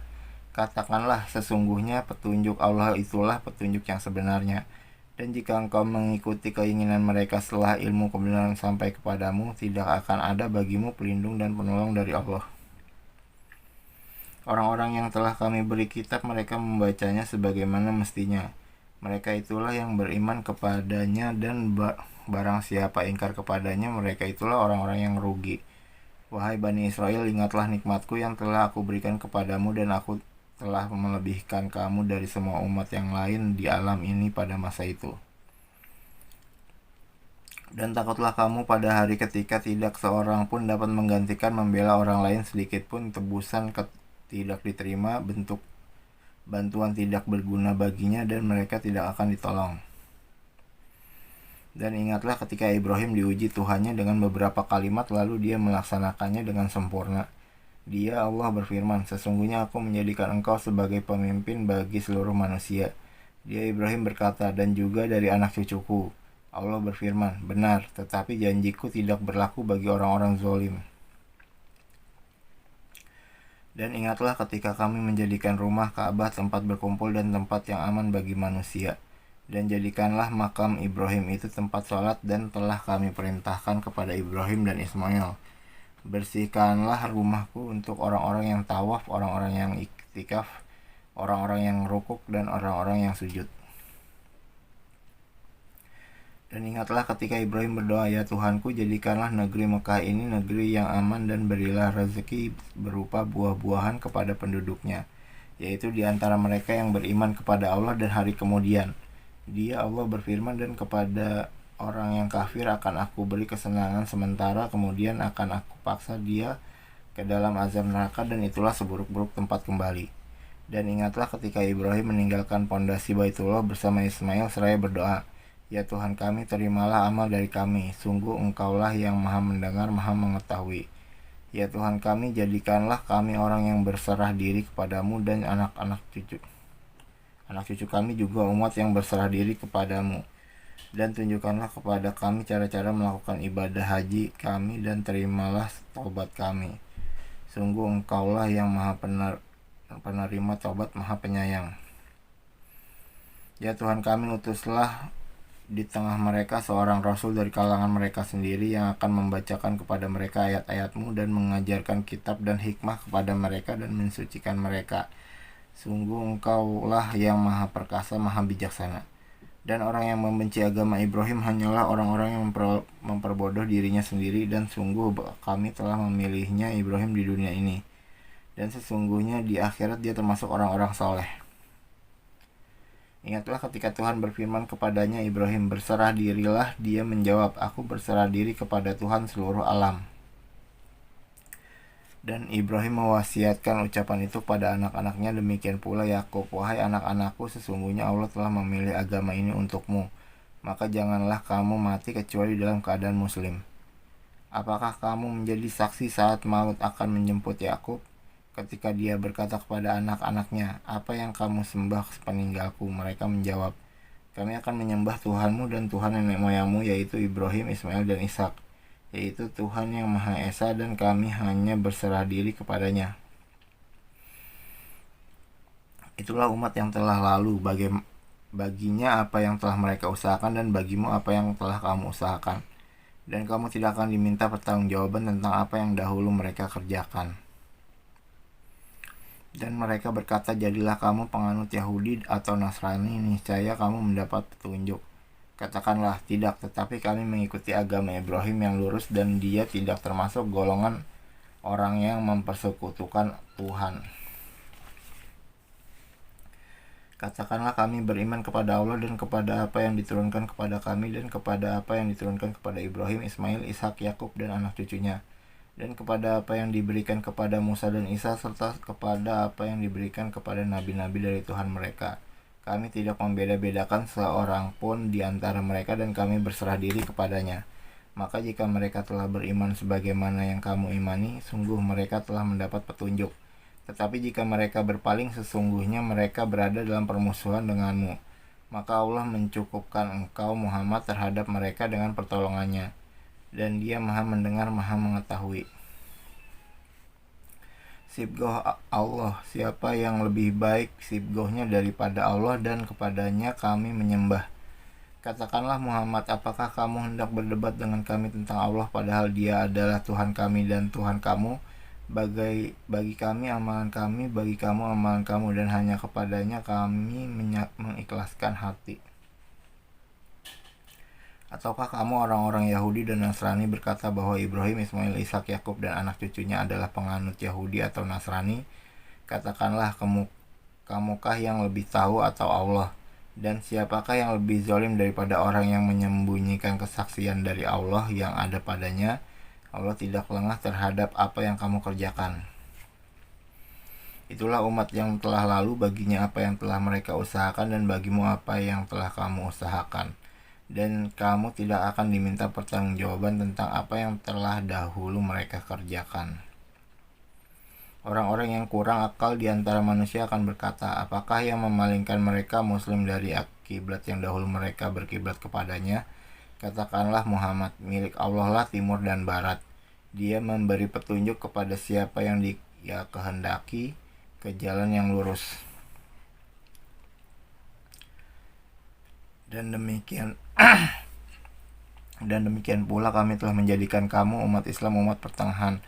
Katakanlah, sesungguhnya petunjuk Allah itulah petunjuk yang sebenarnya. Dan jika engkau mengikuti keinginan mereka setelah ilmu kebenaran sampai kepadamu, tidak akan ada bagimu pelindung dan penolong dari Allah. Orang-orang yang telah kami beri kitab, mereka membacanya sebagaimana mestinya. Mereka itulah yang beriman kepadanya, dan barang siapa ingkar kepadanya, mereka itulah orang-orang yang rugi. Wahai Bani Israel, ingatlah nikmatku yang telah aku berikan kepadamu, dan aku telah melebihkan kamu dari semua umat yang lain di alam ini pada masa itu. Dan takutlah kamu pada hari ketika tidak seorang pun dapat menggantikan membela orang lain sedikit pun, tebusan tidak diterima, bentuk bantuan tidak berguna baginya, dan mereka tidak akan ditolong. Dan ingatlah ketika Ibrahim diuji Tuhannya dengan beberapa kalimat, lalu dia melaksanakannya dengan sempurna. Dia, Allah, berfirman, sesungguhnya aku menjadikan engkau sebagai pemimpin bagi seluruh manusia. Dia, Ibrahim, berkata, dan juga dari anak cucuku. Allah berfirman, benar, tetapi janjiku tidak berlaku bagi orang-orang zalim. Dan ingatlah ketika kami menjadikan rumah Ka'bah tempat berkumpul dan tempat yang aman bagi manusia. Dan jadikanlah makam Ibrahim itu tempat sholat, dan telah kami perintahkan kepada Ibrahim dan Ismail, bersihkanlah rumahku untuk orang-orang yang tawaf, orang-orang yang iktikaf, orang-orang yang rukuk, dan orang-orang yang sujud. Dan ingatlah ketika Ibrahim berdoa, ya Tuhanku, jadikanlah negeri Mekah ini negeri yang aman, dan berilah rezeki berupa buah-buahan kepada penduduknya, yaitu di antara mereka yang beriman kepada Allah dan hari kemudian. Dia, Allah, berfirman, dan kepada orang yang kafir akan aku beri kesenangan sementara, kemudian akan aku paksa dia ke dalam azab neraka, dan itulah seburuk-buruk tempat kembali. Dan ingatlah ketika Ibrahim meninggalkan pondasi Baitullah bersama Ismail seraya berdoa, ya Tuhan kami, terimalah amal dari kami, sungguh Engkaulah yang maha mendengar, maha mengetahui. Ya Tuhan kami, jadikanlah kami orang yang berserah diri kepadamu, dan anak cucu kami juga umat yang berserah diri kepadamu. Dan tunjukkanlah kepada kami cara-cara melakukan ibadah haji kami, dan terimalah taubat kami. Sungguh Engkaulah yang maha penerima taubat, maha penyayang. Ya Tuhan kami, utuslah di tengah mereka seorang rasul dari kalangan mereka sendiri yang akan membacakan kepada mereka ayat-ayat-Mu dan mengajarkan kitab dan hikmah kepada mereka dan mensucikan mereka. Sungguh Engkaulah yang maha perkasa, maha bijaksana. Dan orang yang membenci agama Ibrahim hanyalah orang-orang yang memperbodoh dirinya sendiri, dan sungguh kami telah memilihnya Ibrahim di dunia ini, dan sesungguhnya di akhirat dia termasuk orang-orang saleh. Ingatlah ketika Tuhan berfirman kepadanya, Ibrahim, berserah dirilah. Dia menjawab, aku berserah diri kepada Tuhan seluruh alam. Dan Ibrahim mewasiatkan ucapan itu pada anak-anaknya, demikian pula Yakub, wahai anak-anakku, sesungguhnya Allah telah memilih agama ini untukmu, maka janganlah kamu mati kecuali dalam keadaan muslim. Apakah kamu menjadi saksi saat maut akan menjemput Yakub, ketika dia berkata kepada anak-anaknya, apa yang kamu sembah sepeninggalku? Mereka menjawab, kami akan menyembah Tuhanmu dan Tuhan nenek moyangmu, yaitu Ibrahim, Ismail, dan Ishak, yaitu Tuhan yang Maha Esa, dan kami hanya berserah diri kepadanya. Itulah umat yang telah lalu, baginya apa yang telah mereka usahakan, dan bagimu apa yang telah kamu usahakan, dan kamu tidak akan diminta pertanggungjawaban tentang apa yang dahulu mereka kerjakan. Dan mereka berkata, jadilah kamu penganut Yahudi atau Nasrani, niscaya kamu mendapat petunjuk. Katakanlah, tidak, tetapi kami mengikuti agama Ibrahim yang lurus, dan dia tidak termasuk golongan orang yang mempersekutukan Tuhan. Katakanlah, kami beriman kepada Allah dan kepada apa yang diturunkan kepada kami, dan kepada apa yang diturunkan kepada Ibrahim, Ismail, Ishak, Yakub, dan anak cucunya, dan kepada apa yang diberikan kepada Musa dan Isa, serta kepada apa yang diberikan kepada nabi-nabi dari Tuhan mereka. Kami tidak membeda-bedakan seorang pun di antara mereka, dan kami berserah diri kepadanya. Maka jika mereka telah beriman sebagaimana yang kamu imani, sungguh mereka telah mendapat petunjuk. Tetapi jika mereka berpaling, sesungguhnya mereka berada dalam permusuhan denganmu. Maka Allah mencukupkan engkau Muhammad terhadap mereka dengan pertolongannya, dan dia maha mendengar, maha mengetahui. Sibgoh Allah, siapa yang lebih baik sibgohnya daripada Allah, dan kepadanya kami menyembah. Katakanlah Muhammad, apakah kamu hendak berdebat dengan kami tentang Allah, padahal dia adalah Tuhan kami dan Tuhan kamu? Bagi kami amalan kami, bagi kamu amalan kamu, dan hanya kepadanya kami mengikhlaskan hati. Ataukah kamu orang-orang Yahudi dan Nasrani berkata bahwa Ibrahim, Ismail, Ishak, Yakub, dan anak cucunya adalah penganut Yahudi atau Nasrani? Katakanlah, kamukah yang lebih tahu atau Allah? Dan siapakah yang lebih zalim daripada orang yang menyembunyikan kesaksian dari Allah yang ada padanya? Allah tidak lengah terhadap apa yang kamu kerjakan. Itulah umat yang telah lalu, baginya apa yang telah mereka usahakan, dan bagimu apa yang telah kamu usahakan. Dan kamu tidak akan diminta pertanggungjawaban tentang apa yang telah dahulu mereka kerjakan. Orang-orang yang kurang akal di antara manusia akan berkata, apakah yang memalingkan mereka muslim dari kiblat yang dahulu mereka berkiblat kepadanya? Katakanlah, Muhammad, milik Allah lah timur dan barat. Dia memberi petunjuk kepada siapa yang dia kehendaki ke jalan yang lurus. Dan demikian pula kami telah menjadikan kamu umat Islam, umat pertengahan,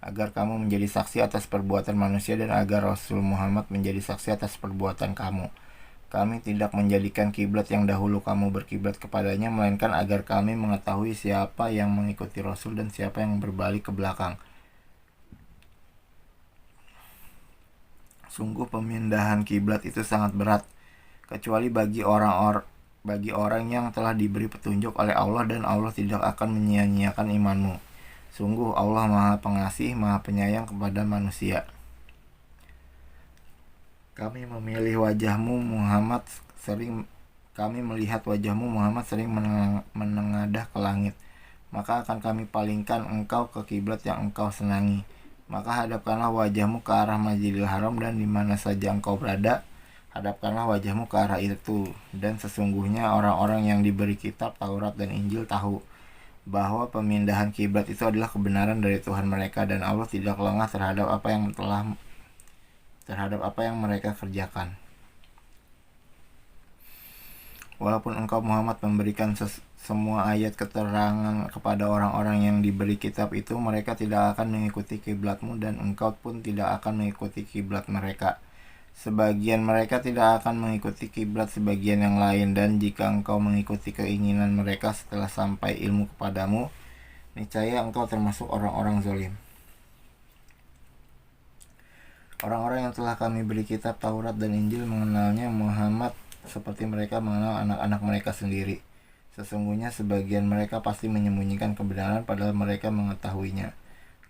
agar kamu menjadi saksi atas perbuatan manusia dan agar Rasul Muhammad menjadi saksi atas perbuatan kamu. Kami tidak menjadikan kiblat yang dahulu kamu berkiblat kepadanya, melainkan agar kami mengetahui siapa yang mengikuti Rasul dan siapa yang berbalik ke belakang. Sungguh pemindahan kiblat itu sangat berat, kecuali bagi orang yang telah diberi petunjuk oleh Allah, dan Allah tidak akan menyia-nyiakan imanmu. Sungguh Allah Maha Pengasih, Maha Penyayang kepada manusia. Kami melihat wajahmu Muhammad sering menengadah ke langit. Maka akan kami palingkan engkau ke kiblat yang engkau senangi. Maka hadapkanlah wajahmu ke arah Masjidil Haram, dan di mana saja engkau berada, hadapkanlah wajahmu ke arah itu. Dan sesungguhnya orang-orang yang diberi kitab Taurat dan Injil tahu bahwa pemindahan kiblat itu adalah kebenaran dari Tuhan mereka, dan Allah tidak lengah terhadap apa yang mereka kerjakan. Walaupun engkau Muhammad memberikan semua ayat keterangan kepada orang-orang yang diberi kitab itu, mereka tidak akan mengikuti kiblatmu, dan engkau pun tidak akan mengikuti kiblat mereka. Sebagian mereka tidak akan mengikuti kiblat sebagian yang lain, dan jika engkau mengikuti keinginan mereka setelah sampai ilmu kepadamu, niscaya engkau termasuk orang-orang zalim. Orang-orang yang telah kami beri kitab Taurat dan Injil mengenalnya Muhammad seperti mereka mengenal anak-anak mereka sendiri. Sesungguhnya sebagian mereka pasti menyembunyikan kebenaran, padahal mereka mengetahuinya.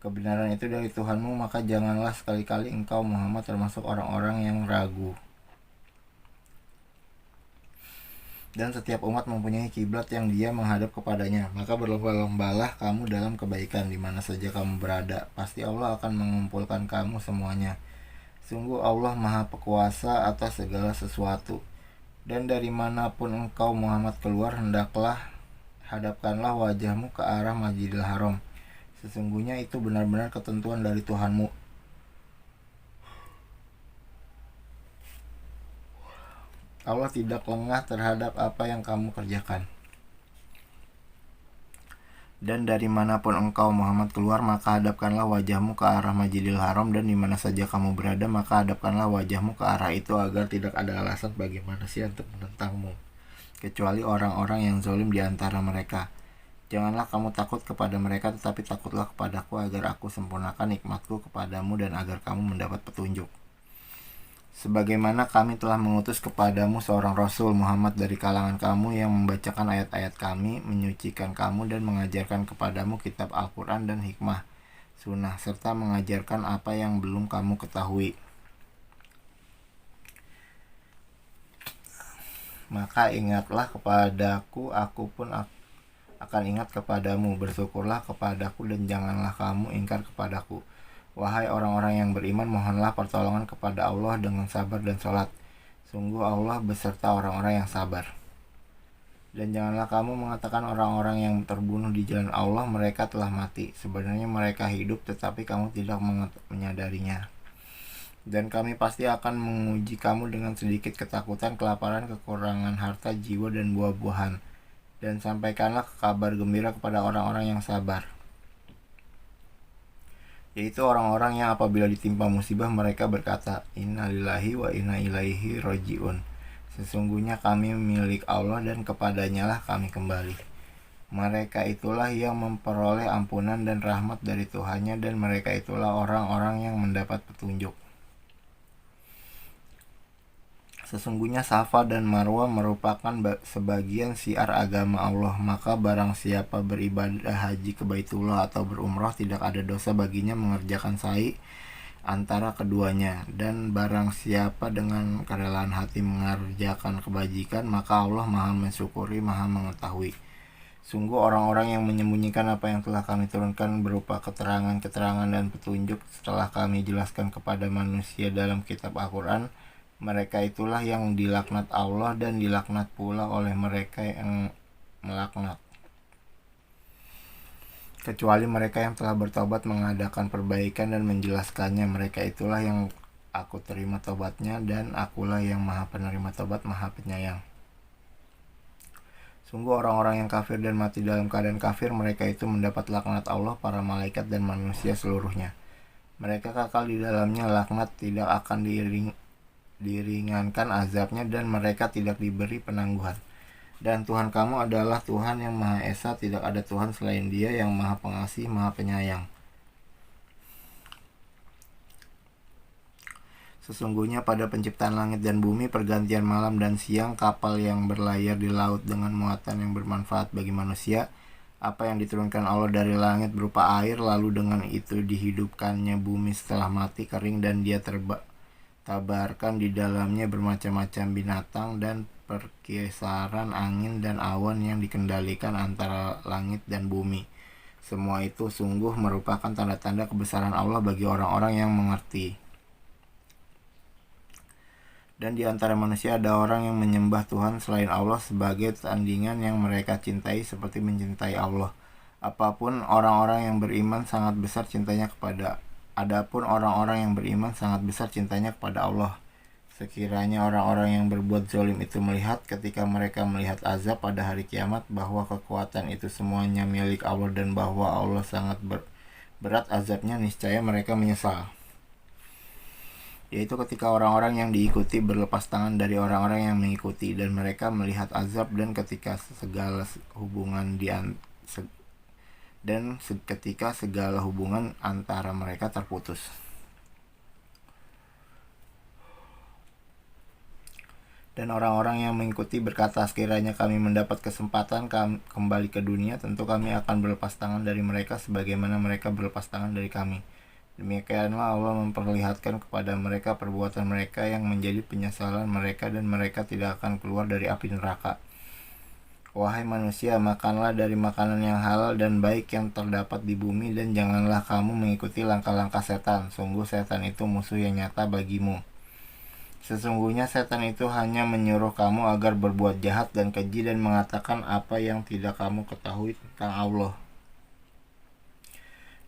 Kebenaran itu dari Tuhanmu, maka janganlah sekali-kali engkau Muhammad termasuk orang-orang yang ragu. Dan setiap umat mempunyai kiblat yang dia menghadap kepadanya, maka berlomba-lombalah kamu dalam kebaikan di mana saja kamu berada. Pasti Allah akan mengumpulkan kamu semuanya. Sungguh Allah Maha Kuasa atas segala sesuatu. Dan dari manapun engkau Muhammad keluar, hadapkanlah wajahmu ke arah Masjidil Haram. Sesungguhnya itu benar-benar ketentuan dari Tuhanmu. Allah tidak lengah terhadap apa yang kamu kerjakan. Dan dari manapun engkau Muhammad keluar, maka hadapkanlah wajahmu ke arah Masjidil Haram, dan di mana saja kamu berada, maka hadapkanlah wajahmu ke arah itu, agar tidak ada alasan bagi manusia untuk menentangmu, kecuali orang-orang yang zalim di antara mereka. Janganlah kamu takut kepada mereka, tetapi takutlah kepadaku, agar aku sempurnakan nikmatku kepadamu dan agar kamu mendapat petunjuk. Sebagaimana kami telah mengutus kepadamu seorang Rasul Muhammad dari kalangan kamu yang membacakan ayat-ayat kami, menyucikan kamu dan mengajarkan kepadamu kitab Al-Quran dan hikmah, sunnah, serta mengajarkan apa yang belum kamu ketahui. Maka ingatlah kepadaku, aku pun akan ingat kepadamu. Bersyukurlah kepadaku dan janganlah kamu ingkar kepadaku. Wahai orang-orang yang beriman, mohonlah pertolongan kepada Allah dengan sabar dan sholat. Sungguh Allah beserta orang-orang yang sabar. Dan janganlah kamu mengatakan orang-orang yang terbunuh di jalan Allah mereka telah mati. Sebenarnya mereka hidup, tetapi kamu tidak menyadarinya. Dan kami pasti akan menguji kamu dengan sedikit ketakutan, kelaparan, kekurangan harta, jiwa, dan buah-buahan. Dan sampaikanlah kabar gembira kepada orang-orang yang sabar, yaitu orang-orang yang apabila ditimpa musibah mereka berkata, Inna lillahi wa inna ilaihi raji'un. Sesungguhnya kami milik Allah dan kepadanya lah kami kembali. Mereka itulah yang memperoleh ampunan dan rahmat dari Tuhannya, dan mereka itulah orang-orang yang mendapat petunjuk. Sesungguhnya Safa dan Marwah merupakan sebagian syiar agama Allah, maka barang siapa beribadah haji ke Baitullah atau berumrah tidak ada dosa baginya mengerjakan sa'i antara keduanya, dan barang siapa dengan kerelaan hati mengerjakan kebajikan, maka Allah Maha mensyukuri, Maha mengetahui. Sungguh orang-orang yang menyembunyikan apa yang telah kami turunkan berupa keterangan-keterangan dan petunjuk setelah kami jelaskan kepada manusia dalam kitab Al-Quran, mereka itulah yang dilaknat Allah dan dilaknat pula oleh mereka yang melaknat, kecuali mereka yang telah bertobat, mengadakan perbaikan dan menjelaskannya. Mereka itulah yang aku terima tobatnya, dan akulah yang Maha penerima tobat, Maha penyayang. Sungguh orang-orang yang kafir dan mati dalam keadaan kafir, mereka itu mendapat laknat Allah, para malaikat dan manusia seluruhnya. Mereka kekal di dalamnya, laknat tidak akan diringankan azabnya, dan mereka tidak diberi penangguhan. Dan Tuhan kamu adalah Tuhan yang Maha Esa, tidak ada Tuhan selain Dia, yang Maha Pengasih, Maha Penyayang. Sesungguhnya pada penciptaan langit dan bumi, pergantian malam dan siang, kapal yang berlayar di laut dengan muatan yang bermanfaat bagi manusia, apa yang diturunkan Allah dari langit berupa air, lalu dengan itu dihidupkannya bumi setelah mati kering, dan Dia tabarkan di dalamnya bermacam-macam binatang dan perkisaran angin dan awan yang dikendalikan antara langit dan bumi. Semua itu sungguh merupakan tanda-tanda kebesaran Allah bagi orang-orang yang mengerti. Dan di antara manusia ada orang yang menyembah Tuhan selain Allah sebagai tandingan yang mereka cintai seperti mencintai Allah. Adapun orang-orang yang beriman sangat besar cintanya kepada Allah. Sekiranya orang-orang yang berbuat zalim itu melihat ketika mereka melihat azab pada hari kiamat bahwa kekuatan itu semuanya milik Allah dan bahwa Allah sangat berat azabnya, niscaya mereka menyesal. Yaitu ketika orang-orang yang diikuti berlepas tangan dari orang-orang yang mengikuti, dan mereka melihat azab, dan ketika segala hubungan antara mereka terputus. Dan orang-orang yang mengikuti berkata, sekiranya kami mendapat kesempatan kembali ke dunia, tentu kami akan berlepas tangan dari mereka sebagaimana mereka berlepas tangan dari kami. Demikianlah Allah memperlihatkan kepada mereka perbuatan mereka yang menjadi penyesalan mereka, dan mereka tidak akan keluar dari api neraka. Wahai manusia, makanlah dari makanan yang halal dan baik yang terdapat di bumi, dan janganlah kamu mengikuti langkah-langkah setan. Sungguh setan itu musuh yang nyata bagimu. Sesungguhnya setan itu hanya menyuruh kamu agar berbuat jahat dan keji dan mengatakan apa yang tidak kamu ketahui tentang Allah.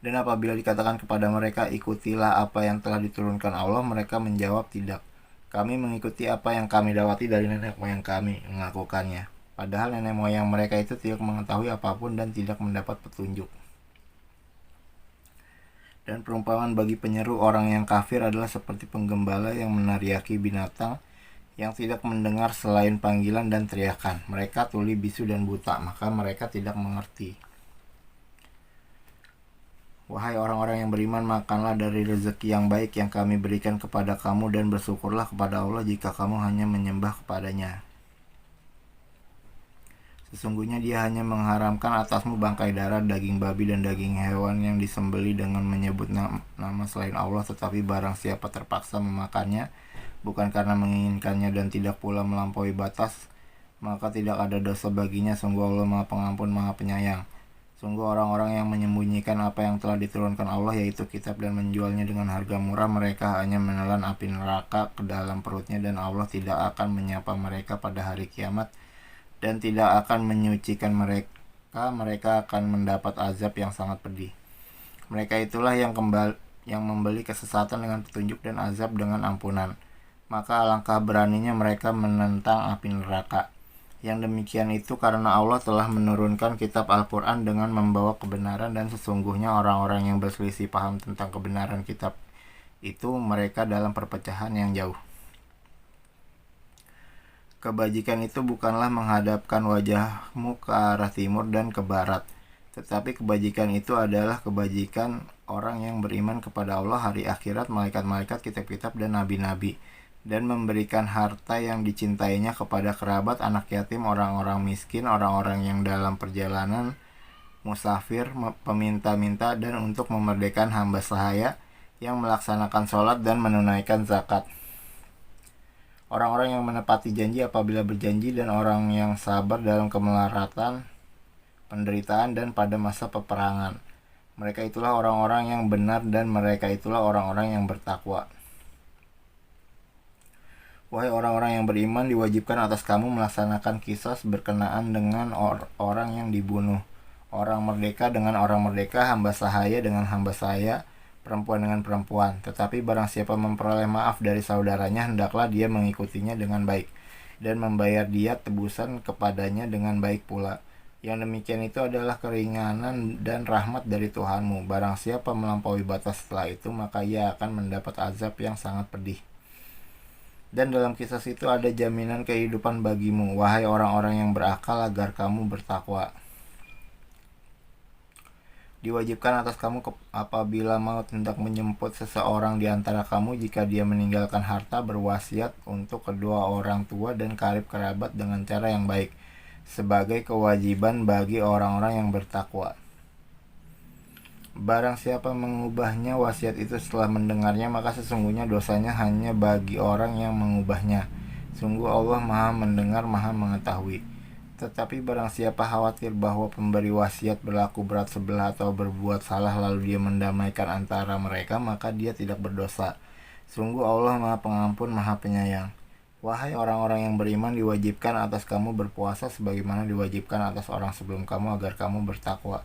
Dan apabila dikatakan kepada mereka, ikutilah apa yang telah diturunkan Allah, mereka menjawab, tidak. Kami mengikuti apa yang kami dapati dari nenek moyang kami, mengakukannya. Padahal nenek moyang mereka itu tidak mengetahui apapun dan tidak mendapat petunjuk. Dan perumpamaan bagi penyeru orang yang kafir adalah seperti penggembala yang menariaki binatang yang tidak mendengar selain panggilan dan teriakan. Mereka tuli, bisu, dan buta, maka mereka tidak mengerti. Wahai orang-orang yang beriman, makanlah dari rezeki yang baik yang kami berikan kepada kamu, dan bersyukurlah kepada Allah jika kamu hanya menyembah kepadanya. Sesungguhnya Dia hanya mengharamkan atasmu bangkai darah, daging babi, dan daging hewan yang disembeli dengan menyebut nama selain Allah. Tetapi barang siapa terpaksa memakannya, bukan karena menginginkannya dan tidak pula melampaui batas, maka tidak ada dosa baginya. Sungguh Allah Maha Pengampun, Maha Penyayang. Sungguh orang-orang yang menyembunyikan apa yang telah diturunkan Allah, yaitu kitab, dan menjualnya dengan harga murah, mereka hanya menelan api neraka ke dalam perutnya, dan Allah tidak akan menyapa mereka pada hari kiamat, dan tidak akan menyucikan mereka akan mendapat azab yang sangat pedih. Mereka itulah yang membeli kesesatan dengan petunjuk dan azab dengan ampunan. Maka alangkah beraninya mereka menentang api neraka. Yang demikian itu karena Allah telah menurunkan kitab Al-Quran dengan membawa kebenaran, dan sesungguhnya orang-orang yang berselisih paham tentang kebenaran kitab itu mereka dalam perpecahan yang jauh. Kebajikan itu bukanlah menghadapkan wajahmu ke arah timur dan ke barat, tetapi kebajikan itu adalah kebajikan orang yang beriman kepada Allah, hari akhirat, malaikat-malaikat, kitab-kitab, dan nabi-nabi. dan memberikan harta yang dicintainya kepada kerabat, anak yatim, orang-orang miskin, orang-orang yang dalam perjalanan, musafir, peminta-minta, dan untuk memerdekakan hamba sahaya yang melaksanakan sholat dan menunaikan zakat. Orang-orang yang menepati janji apabila berjanji, dan orang yang sabar dalam kemelaratan, penderitaan, dan pada masa peperangan. Mereka itulah orang-orang yang benar, dan mereka itulah orang-orang yang bertakwa. Wahai orang-orang yang beriman, diwajibkan atas kamu melaksanakan qisas berkenaan dengan orang yang dibunuh, orang merdeka dengan orang merdeka, hamba sahaya dengan hamba sahaya, perempuan dengan perempuan. Tetapi barang siapa memperoleh maaf dari saudaranya, hendaklah dia mengikutinya dengan baik, dan membayar dia tebusan kepadanya dengan baik pula. Yang demikian itu adalah keringanan dan rahmat dari Tuhanmu. Barang siapa melampaui batas setelah itu, maka ia akan mendapat azab yang sangat pedih. Dan dalam kisah itu ada jaminan kehidupan bagimu, wahai orang-orang yang berakal, agar kamu bertakwa. Diwajibkan atas kamu apabila maut hendak menjemput seseorang di antara kamu, jika dia meninggalkan harta, berwasiat untuk kedua orang tua dan karib kerabat dengan cara yang baik, sebagai kewajiban bagi orang-orang yang bertakwa. Barang siapa mengubahnya wasiat itu setelah mendengarnya, maka sesungguhnya dosanya hanya bagi orang yang mengubahnya. Sungguh Allah Maha mendengar, Maha mengetahui. Tetapi barang siapa khawatir bahwa pemberi wasiat berlaku berat sebelah atau berbuat salah lalu dia mendamaikan antara mereka, maka dia tidak berdosa. Sungguh Allah Maha Pengampun, Maha Penyayang. Wahai orang-orang yang beriman, diwajibkan atas kamu berpuasa sebagaimana diwajibkan atas orang sebelum kamu agar kamu bertakwa,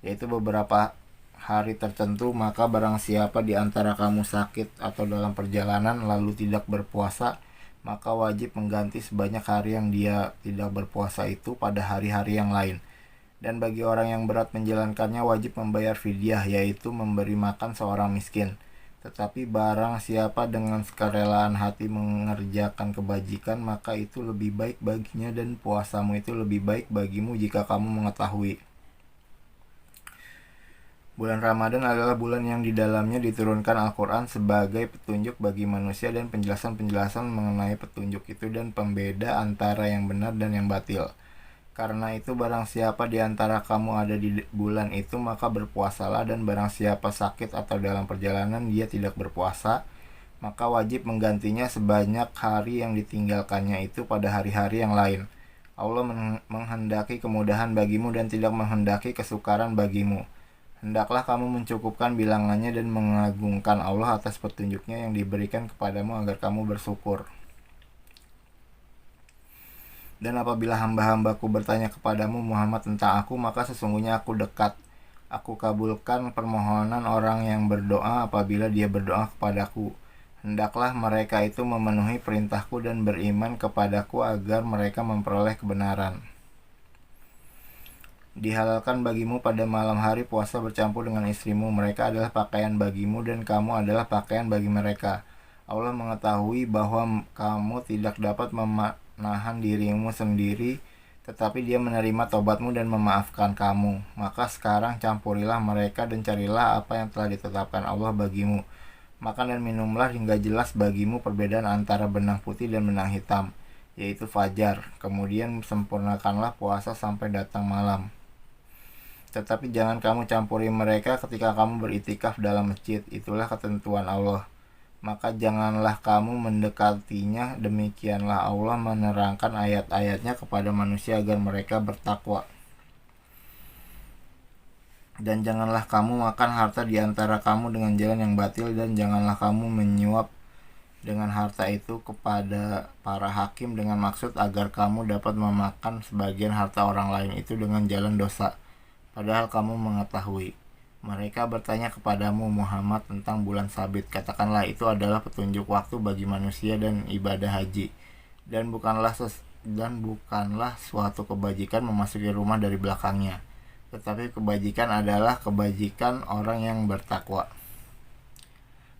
yaitu beberapa hari tertentu. Maka barang siapa di antara kamu sakit atau dalam perjalanan lalu tidak berpuasa, maka wajib mengganti sebanyak hari yang dia tidak berpuasa itu pada hari-hari yang lain. Dan bagi orang yang berat menjalankannya, wajib membayar fidyah, yaitu memberi makan seorang miskin. Tetapi barang siapa dengan kerelaan hati mengerjakan kebajikan, maka itu lebih baik baginya, dan puasamu itu lebih baik bagimu jika kamu mengetahui. Bulan Ramadan adalah bulan yang di dalamnya diturunkan Al-Quran sebagai petunjuk bagi manusia dan penjelasan-penjelasan mengenai petunjuk itu dan pembeda antara yang benar dan yang batil. Karena itu barang siapa di antara kamu ada di bulan itu, maka berpuasalah, dan barang siapa sakit atau dalam perjalanan dia tidak berpuasa, maka wajib menggantinya sebanyak hari yang ditinggalkannya itu pada hari-hari yang lain. Allah menghendaki kemudahan bagimu dan tidak menghendaki kesukaran bagimu. Hendaklah kamu mencukupkan bilangannya dan mengagungkan Allah atas petunjuknya yang diberikan kepadamu agar kamu bersyukur. Dan apabila hamba-hambaku bertanya kepadamu Muhammad tentang aku, maka sesungguhnya aku dekat. Aku kabulkan permohonan orang yang berdoa apabila dia berdoa kepadaku. Hendaklah mereka itu memenuhi perintahku dan beriman kepadaku agar mereka memperoleh kebenaran. Dihalalkan bagimu pada malam hari puasa bercampur dengan istrimu. Mereka adalah pakaian bagimu dan kamu adalah pakaian bagi mereka. Allah mengetahui bahwa kamu tidak dapat menahan dirimu sendiri, tetapi Dia menerima tobatmu dan memaafkan kamu. Maka sekarang campurilah mereka dan carilah apa yang telah ditetapkan Allah bagimu. Makan dan minumlah hingga jelas bagimu perbedaan antara benang putih dan benang hitam, yaitu fajar. Kemudian sempurnakanlah puasa sampai datang malam. Tetapi jangan kamu campuri mereka ketika kamu beritikaf dalam masjid. Itulah ketentuan Allah. Maka janganlah kamu mendekatinya. Demikianlah Allah menerangkan ayat-ayatnya kepada manusia agar mereka bertakwa. Dan janganlah kamu makan harta di antara kamu dengan jalan yang batil, dan janganlah kamu menyuap dengan harta itu kepada para hakim dengan maksud agar kamu dapat memakan sebagian harta orang lain itu dengan jalan dosa, padahal kamu mengetahui. Mereka bertanya kepadamu Muhammad tentang bulan sabit. Katakanlah itu adalah petunjuk waktu bagi manusia dan ibadah haji. Dan bukanlah suatu kebajikan memasuki rumah dari belakangnya. Tetapi kebajikan adalah kebajikan orang yang bertakwa.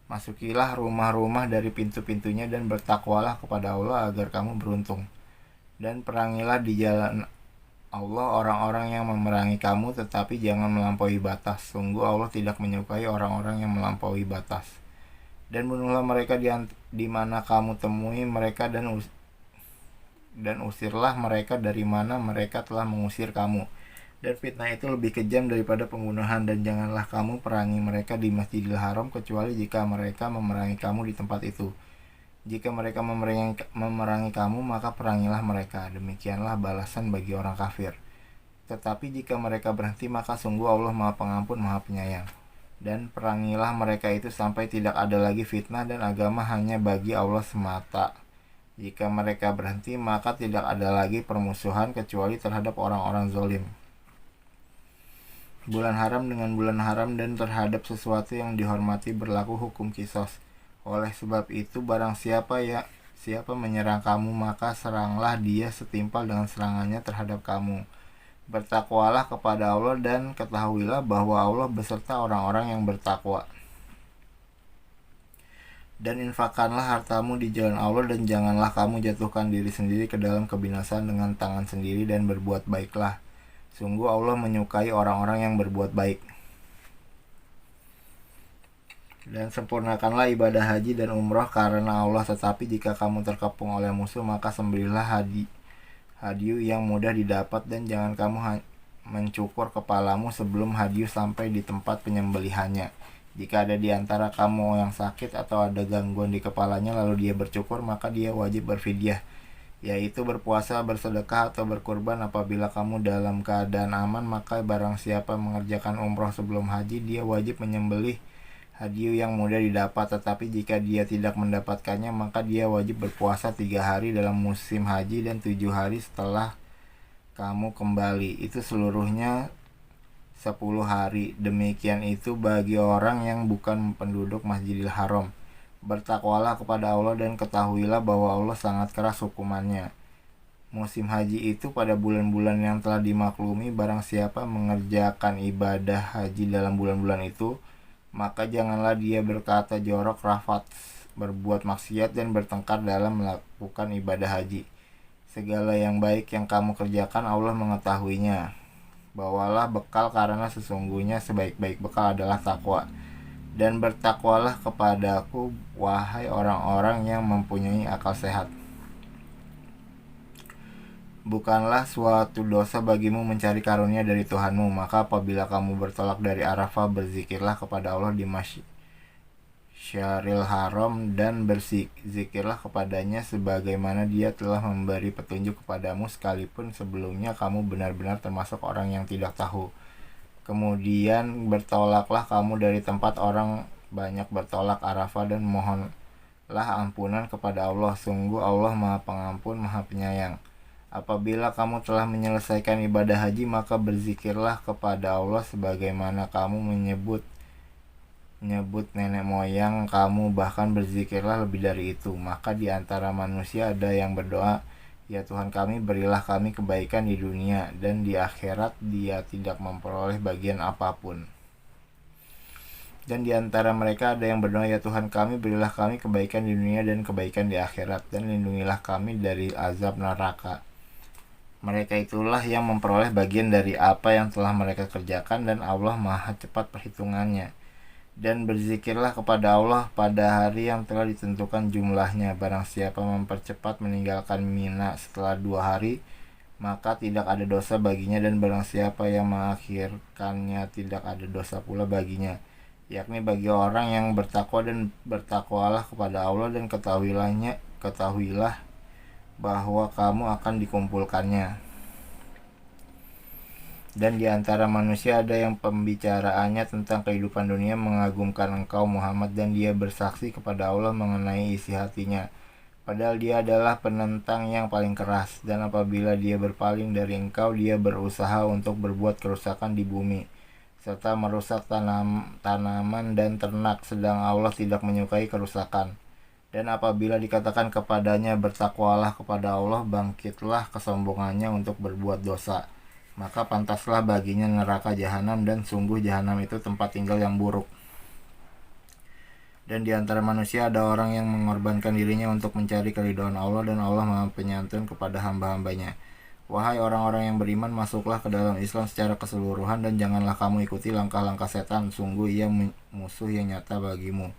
Masukilah rumah-rumah dari pintu-pintunya dan bertakwalah kepada Allah agar kamu beruntung. Dan perangilah di jalan Allah orang-orang yang memerangi kamu, tetapi jangan melampaui batas. Sungguh Allah tidak menyukai orang-orang yang melampaui batas. Dan bunuhlah mereka di mana kamu temui mereka dan usirlah mereka dari mana mereka telah mengusir kamu. Dan fitnah itu lebih kejam daripada pembunuhan, dan janganlah kamu perangi mereka di Masjidil Haram kecuali jika mereka memerangi kamu di tempat itu. Jika mereka memerangi kamu, maka perangilah mereka. Demikianlah balasan bagi orang kafir. Tetapi jika mereka berhenti, maka sungguh Allah Maha Pengampun, Maha Penyayang. Dan perangilah mereka itu sampai tidak ada lagi fitnah dan agama hanya bagi Allah semata. Jika mereka berhenti, maka tidak ada lagi permusuhan kecuali terhadap orang-orang zalim. Bulan haram dengan bulan haram, dan terhadap sesuatu yang dihormati berlaku hukum kisos. Oleh sebab itu, barang siapa menyerang kamu, maka seranglah dia setimpal dengan serangannya terhadap kamu. Bertakwalah kepada Allah dan ketahuilah bahwa Allah beserta orang-orang yang bertakwa. Dan infakkanlah hartamu di jalan Allah, dan janganlah kamu jatuhkan diri sendiri ke dalam kebinasaan dengan tangan sendiri, dan berbuat baiklah. Sungguh Allah menyukai orang-orang yang berbuat baik. Dan sempurnakanlah ibadah haji dan umrah karena Allah. Tetapi jika kamu terkepung oleh musuh, maka sembelihlah hadiu yang mudah didapat, dan jangan kamu mencukur kepalamu sebelum hadiu sampai di tempat penyembelihannya. Jika ada di antara kamu yang sakit atau ada gangguan di kepalanya lalu dia bercukur, maka dia wajib berfidyah, yaitu berpuasa, bersedekah, atau berkurban. Apabila kamu dalam keadaan aman, maka barang siapa mengerjakan umroh sebelum haji, dia wajib menyembelih hadiu yang mudah didapat. Tetapi jika dia tidak mendapatkannya, maka dia wajib berpuasa 3 hari dalam musim haji dan 7 hari setelah kamu kembali, itu seluruhnya 10 hari. Demikian itu bagi orang yang bukan penduduk Masjidil Haram. Bertakwalah kepada Allah dan ketahuilah bahwa Allah sangat keras hukumannya. Musim haji itu pada bulan-bulan yang telah dimaklumi. Barang siapa mengerjakan ibadah haji dalam bulan-bulan itu, maka janganlah dia berkata jorok, rafat, berbuat maksiat, dan bertengkar dalam melakukan ibadah haji. Segala yang baik yang kamu kerjakan Allah mengetahuinya. Bawalah bekal karena sesungguhnya sebaik-baik bekal adalah takwa. Dan bertakwalah kepadaku, wahai orang-orang yang mempunyai akal sehat. Bukanlah suatu dosa bagimu mencari karunia dari Tuhanmu. Maka apabila kamu bertolak dari Arafah, berzikirlah kepada Allah di Masyaril Haram, dan berzikirlah kepadanya sebagaimana dia telah memberi petunjuk kepadamu, sekalipun sebelumnya kamu benar-benar termasuk orang yang tidak tahu. Kemudian bertolaklah kamu dari tempat orang banyak bertolak Arafah, dan mohonlah ampunan kepada Allah. Sungguh Allah Maha Pengampun, Maha Penyayang. Apabila kamu telah menyelesaikan ibadah haji, maka berzikirlah kepada Allah sebagaimana kamu menyebut nenek moyang kamu, bahkan berzikirlah lebih dari itu. Maka di antara manusia ada yang berdoa, ya Tuhan kami, berilah kami kebaikan di dunia, dan di akhirat dia tidak memperoleh bagian apapun. Dan di antara mereka ada yang berdoa, ya Tuhan kami, berilah kami kebaikan di dunia dan kebaikan di akhirat, dan lindungilah kami dari azab neraka. Mereka itulah yang memperoleh bagian dari apa yang telah mereka kerjakan, dan Allah Maha cepat perhitungannya. Dan berzikirlah kepada Allah pada hari yang telah ditentukan jumlahnya. Barang siapa mempercepat meninggalkan Mina setelah 2 hari, maka tidak ada dosa baginya, dan barang siapa yang mengakhirkannya tidak ada dosa pula baginya, yakni bagi orang yang bertakwa. Dan bertakwalah kepada Allah dan ketahuilah bahwa kamu akan dikumpulkannya. Dan di antara manusia ada yang pembicaraannya tentang kehidupan dunia mengagumkan engkau Muhammad, dan dia bersaksi kepada Allah mengenai isi hatinya, padahal dia adalah penentang yang paling keras. Dan apabila dia berpaling dari engkau, dia berusaha untuk berbuat kerusakan di bumi serta merusak tanaman dan ternak, sedang Allah tidak menyukai kerusakan. Dan apabila dikatakan kepadanya, bertakwalah kepada Allah, bangkitlah kesombongannya untuk berbuat dosa, maka pantaslah baginya neraka jahanam, dan sungguh jahanam itu tempat tinggal yang buruk. Dan di antara manusia ada orang yang mengorbankan dirinya untuk mencari keridhaan Allah, dan Allah Maha Penyantun kepada hamba-hambanya. Wahai orang-orang yang beriman, masuklah ke dalam Islam secara keseluruhan, dan janganlah kamu ikuti langkah-langkah setan. Sungguh ia musuh yang nyata bagimu.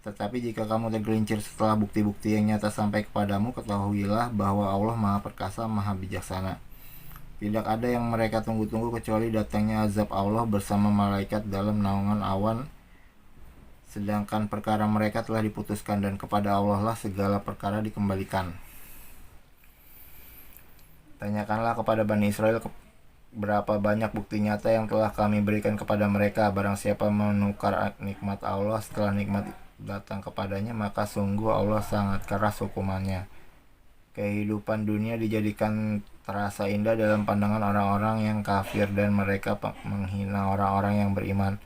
Tetapi jika kamu tergelincir setelah bukti-bukti yang nyata sampai kepadamu, ketahuilah bahwa Allah Maha Perkasa, Maha Bijaksana. Tidak ada yang mereka tunggu-tunggu kecuali datangnya azab Allah bersama malaikat dalam naungan awan, sedangkan perkara mereka telah diputuskan, dan kepada Allah lah segala perkara dikembalikan. Tanyakanlah kepada Bani Israel berapa banyak bukti nyata yang telah kami berikan kepada mereka. Barang siapa menukar nikmat Allah setelah nikmat datang kepadanya, maka sungguh Allah sangat keras hukumannya. Kehidupan dunia dijadikan terasa indah dalam pandangan orang-orang yang kafir, dan mereka menghina orang-orang yang beriman.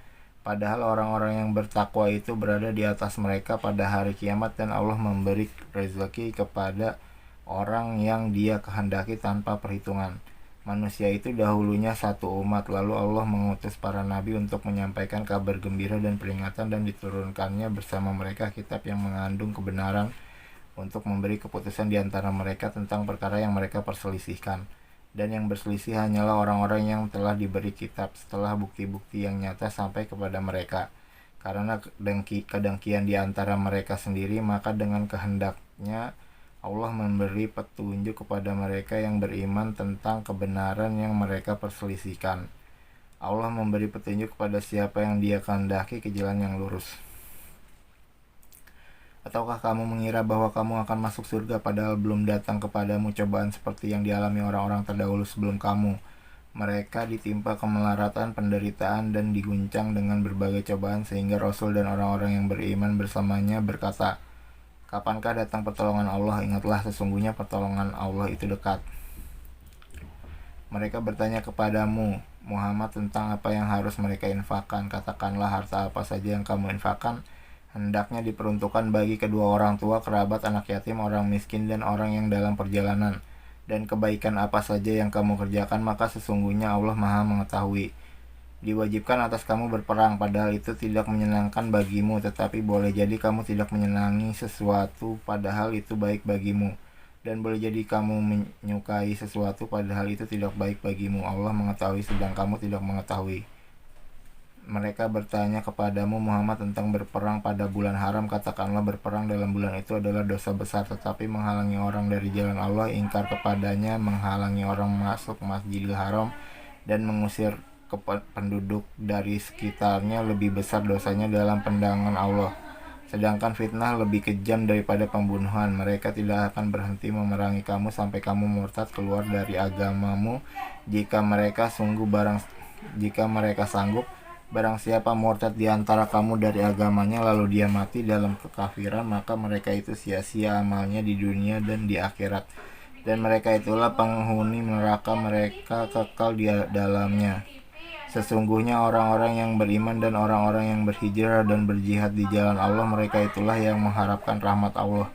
Padahal orang-orang yang bertakwa itu berada di atas mereka pada hari kiamat, dan Allah memberi rezeki kepada orang yang Dia kehendaki tanpa perhitungan. Manusia itu dahulunya satu umat, lalu Allah mengutus para nabi untuk menyampaikan kabar gembira dan peringatan, dan diturunkannya bersama mereka kitab yang mengandung kebenaran untuk memberi keputusan di antara mereka tentang perkara yang mereka perselisihkan. Dan yang berselisih hanyalah orang-orang yang telah diberi kitab setelah bukti-bukti yang nyata sampai kepada mereka. Karena kedengkian di antara mereka sendiri, maka dengan kehendaknya Allah memberi petunjuk kepada mereka yang beriman tentang kebenaran yang mereka perselisihkan. Allah memberi petunjuk kepada siapa yang Dia kehendaki ke jalan yang lurus. Ataukah kamu mengira bahwa kamu akan masuk surga padahal belum datang kepadamu cobaan seperti yang dialami orang-orang terdahulu sebelum kamu? Mereka ditimpa kemelaratan, penderitaan, dan diguncang dengan berbagai cobaan, sehingga Rasul dan orang-orang yang beriman bersamanya berkata, "Kapankah datang pertolongan Allah? Ingatlah, sesungguhnya pertolongan Allah itu dekat." Mereka bertanya kepadamu, Muhammad, tentang apa yang harus mereka infakkan. Katakanlah, harta apa saja yang kamu infakkan hendaknya diperuntukkan bagi kedua orang tua, kerabat, anak yatim, orang miskin, dan orang yang dalam perjalanan. Dan kebaikan apa saja yang kamu kerjakan, maka sesungguhnya Allah Maha mengetahui. Diwajibkan atas kamu berperang, padahal itu tidak menyenangkan bagimu, tetapi boleh jadi kamu tidak menyenangi sesuatu padahal itu baik bagimu. Dan boleh jadi kamu menyukai sesuatu padahal itu tidak baik bagimu. Allah mengetahui sedang kamu tidak mengetahui. Mereka bertanya kepadamu Muhammad tentang berperang pada bulan haram. Katakanlah, berperang dalam bulan itu adalah dosa besar, tetapi menghalangi orang dari jalan Allah, ingkar kepadanya, menghalangi orang masuk Masjidil Haram, dan mengusir penduduk dari sekitarnya lebih besar dosanya dalam pandangan Allah. Sedangkan fitnah lebih kejam daripada pembunuhan. Mereka tidak akan berhenti memerangi kamu sampai kamu murtad keluar dari agamamu, jika mereka sanggup. Barang siapa murtad di antara kamu dari agamanya lalu dia mati dalam kekafiran, maka mereka itu sia-sia amalnya di dunia dan di akhirat, dan mereka itulah penghuni neraka, mereka kekal di dalamnya. Sesungguhnya orang-orang yang beriman dan orang-orang yang berhijrah dan berjihad di jalan Allah, mereka itulah yang mengharapkan rahmat Allah.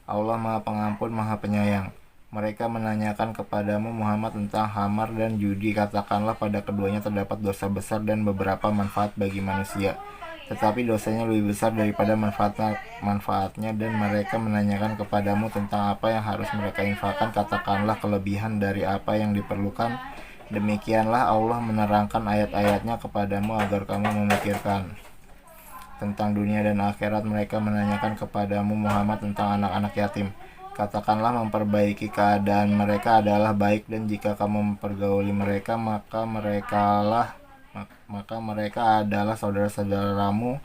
Allah Maha Pengampun, Maha Penyayang. Mereka menanyakan kepadamu Muhammad tentang khamar dan judi. Katakanlah, pada keduanya terdapat dosa besar dan beberapa manfaat bagi manusia, tetapi dosanya lebih besar daripada manfaatnya. Dan mereka menanyakan kepadamu tentang apa yang harus mereka infakkan. Katakanlah, kelebihan dari apa yang diperlukan. Demikianlah Allah menerangkan ayat-ayatnya kepadamu agar kamu memikirkan tentang dunia dan akhirat. Mereka menanyakan kepadamu Muhammad tentang anak-anak yatim. Katakanlah, memperbaiki keadaan mereka adalah baik, dan jika kamu mempergauli mereka, maka mereka adalah saudara-saudaramu.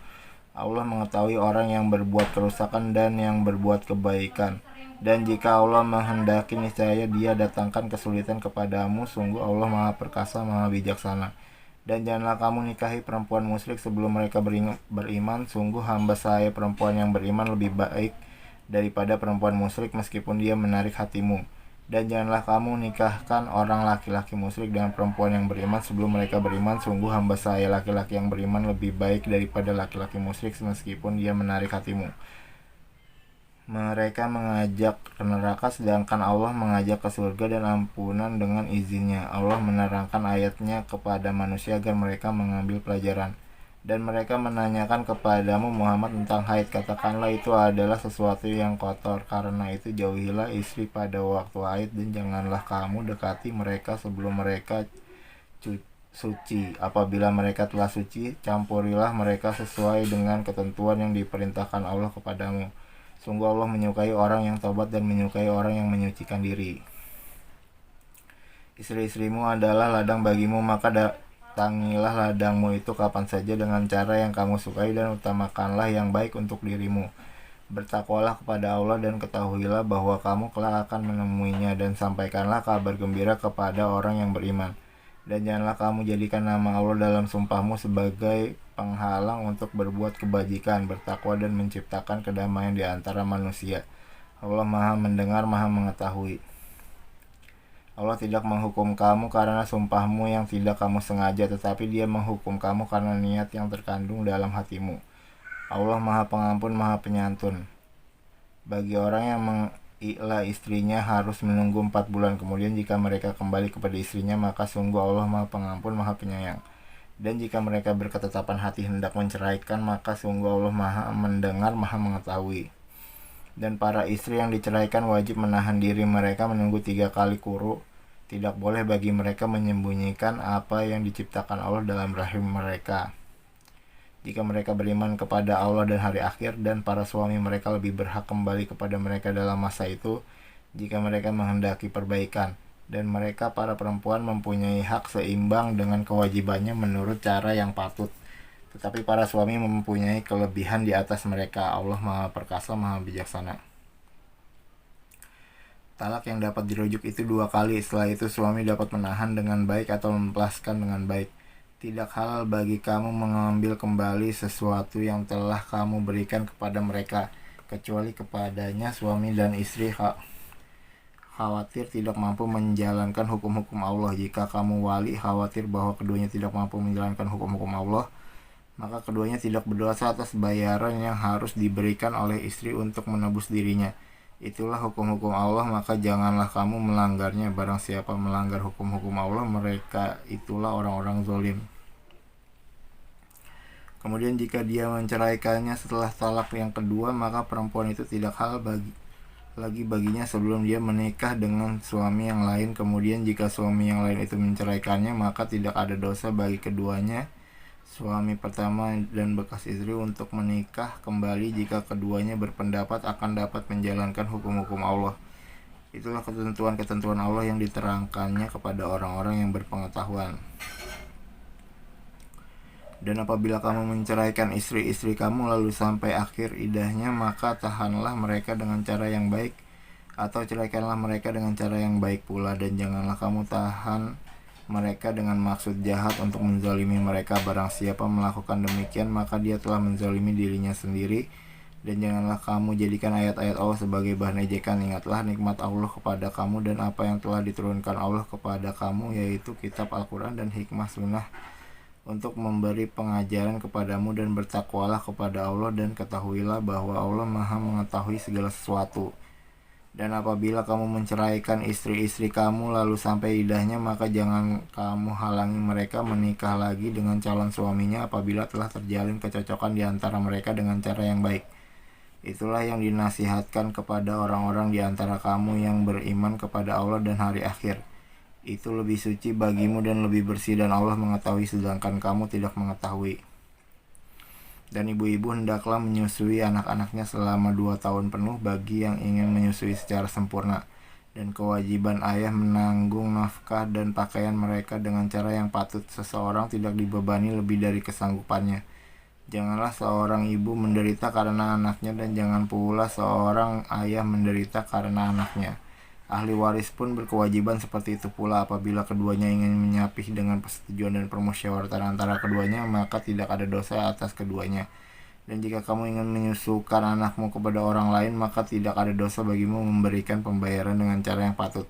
Allah mengetahui orang yang berbuat kerusakan dan yang berbuat kebaikan. Dan jika Allah menghendaki, niscaya Dia datangkan kesulitan kepadamu. Sungguh Allah Maha Perkasa, Maha Bijaksana. Dan janganlah kamu nikahi perempuan musyrik sebelum mereka beriman. Sungguh hamba saya perempuan yang beriman lebih baik daripada perempuan musyrik, meskipun dia menarik hatimu. Dan janganlah kamu nikahkan orang laki-laki musyrik dengan perempuan yang beriman sebelum mereka beriman. Sungguh hamba saya laki-laki yang beriman lebih baik daripada laki-laki musyrik, meskipun dia menarik hatimu. Mereka mengajak ke neraka, sedangkan Allah mengajak ke surga dan ampunan dengan izinnya. Allah menerangkan ayatnya kepada manusia agar mereka mengambil pelajaran. Dan mereka menanyakan kepadamu Muhammad tentang haid. Katakanlah, itu adalah sesuatu yang kotor. Karena itu jauhilah istri pada waktu haid, dan janganlah kamu dekati mereka sebelum mereka suci. Apabila mereka telah suci, campurilah mereka sesuai dengan ketentuan yang diperintahkan Allah kepadamu. Sungguh Allah menyukai orang yang tobat dan menyukai orang yang menyucikan diri. Istri-istrimu adalah ladang bagimu, maka datangilah ladangmu itu kapan saja dengan cara yang kamu sukai dan utamakanlah yang baik untuk dirimu. Bertakwalah kepada Allah dan ketahuilah bahwa kamu kelak akan menemuinya, dan sampaikanlah kabar gembira kepada orang yang beriman. Dan janganlah kamu jadikan nama Allah dalam sumpahmu sebagai penghalang untuk berbuat kebajikan, bertakwa dan menciptakan kedamaian di antara manusia. Allah Maha mendengar, Maha mengetahui. Allah tidak menghukum kamu karena sumpahmu yang tidak kamu sengaja, tetapi Dia menghukum kamu karena niat yang terkandung dalam hatimu. Allah Maha Pengampun, Maha Penyantun. Bagi orang yang mengikla istrinya harus menunggu 4 bulan, kemudian jika mereka kembali kepada istrinya, maka sungguh Allah Maha Pengampun, Maha Penyayang. Dan jika mereka berketetapan hati hendak menceraikan, maka sungguh Allah Maha mendengar, Maha mengetahui. Dan para istri yang diceraikan wajib menahan diri mereka menunggu 3 kali quru. Tidak boleh bagi mereka menyembunyikan apa yang diciptakan Allah dalam rahim mereka. Jika mereka beriman kepada Allah dan hari akhir, dan para suami mereka lebih berhak kembali kepada mereka dalam masa itu, jika mereka menghendaki perbaikan. Dan mereka para perempuan mempunyai hak seimbang dengan kewajibannya menurut cara yang patut. Tetapi para suami mempunyai kelebihan di atas mereka. Allah Maha Perkasa, Maha Bijaksana. Talak yang dapat dirujuk itu 2 kali. Setelah itu suami dapat menahan dengan baik atau melepaskan dengan baik. Tidak halal bagi kamu mengambil kembali sesuatu yang telah kamu berikan kepada mereka, kecuali kepadanya suami dan istri khawatir tidak mampu menjalankan hukum-hukum Allah. Jika kamu wali khawatir bahwa keduanya tidak mampu menjalankan hukum-hukum Allah, maka keduanya tidak berdosa atas bayaran yang harus diberikan oleh istri untuk menebus dirinya. Itulah hukum-hukum Allah, maka janganlah kamu melanggarnya. Barang siapa melanggar hukum-hukum Allah, mereka itulah orang-orang zalim. Kemudian jika dia menceraikannya setelah talak yang kedua, maka perempuan itu tidak halal lagi baginya sebelum dia menikah dengan suami yang lain. Kemudian jika suami yang lain itu menceraikannya, maka tidak ada dosa bagi keduanya, suami pertama dan bekas istri, untuk menikah kembali jika keduanya berpendapat akan dapat menjalankan hukum-hukum Allah. Itulah ketentuan-ketentuan Allah yang diterangkannya kepada orang-orang yang berpengetahuan. Dan apabila kamu menceraikan istri-istri kamu lalu sampai akhir iddahnya, maka tahanlah mereka dengan cara yang baik, atau ceraikanlah mereka dengan cara yang baik pula. Dan janganlah kamu tahan mereka dengan maksud jahat untuk menzalimi mereka. Barang siapa melakukan demikian, maka dia telah menzalimi dirinya sendiri. Dan janganlah kamu jadikan ayat-ayat Allah sebagai bahan ejekan. Ingatlah nikmat Allah kepada kamu dan apa yang telah diturunkan Allah kepada kamu, yaitu kitab Al-Quran dan hikmah sunnah, untuk memberi pengajaran kepadamu. Dan bertakwalah kepada Allah dan ketahuilah bahwa Allah Maha mengetahui segala sesuatu. Dan apabila kamu menceraikan istri-istri kamu lalu sampai iddahnya, maka jangan kamu halangi mereka menikah lagi dengan calon suaminya apabila telah terjalin kecocokan di antara mereka dengan cara yang baik. Itulah yang dinasihatkan kepada orang-orang di antara kamu yang beriman kepada Allah dan hari akhir. Itu lebih suci bagimu dan lebih bersih, dan Allah mengetahui sedangkan kamu tidak mengetahui. Dan ibu-ibu hendaklah menyusui anak-anaknya selama 2 tahun penuh bagi yang ingin menyusui secara sempurna. Dan kewajiban ayah menanggung nafkah dan pakaian mereka dengan cara yang patut. Seseorang tidak dibebani lebih dari kesanggupannya. Janganlah seorang ibu menderita karena anaknya, dan jangan pula seorang ayah menderita karena anaknya. Ahli waris pun berkewajiban seperti itu pula. Apabila keduanya ingin menyapih dengan persetujuan dan permusyawaratan antara keduanya, maka tidak ada dosa atas keduanya. Dan jika kamu ingin menyusukan anakmu kepada orang lain, maka tidak ada dosa bagimu memberikan pembayaran dengan cara yang patut.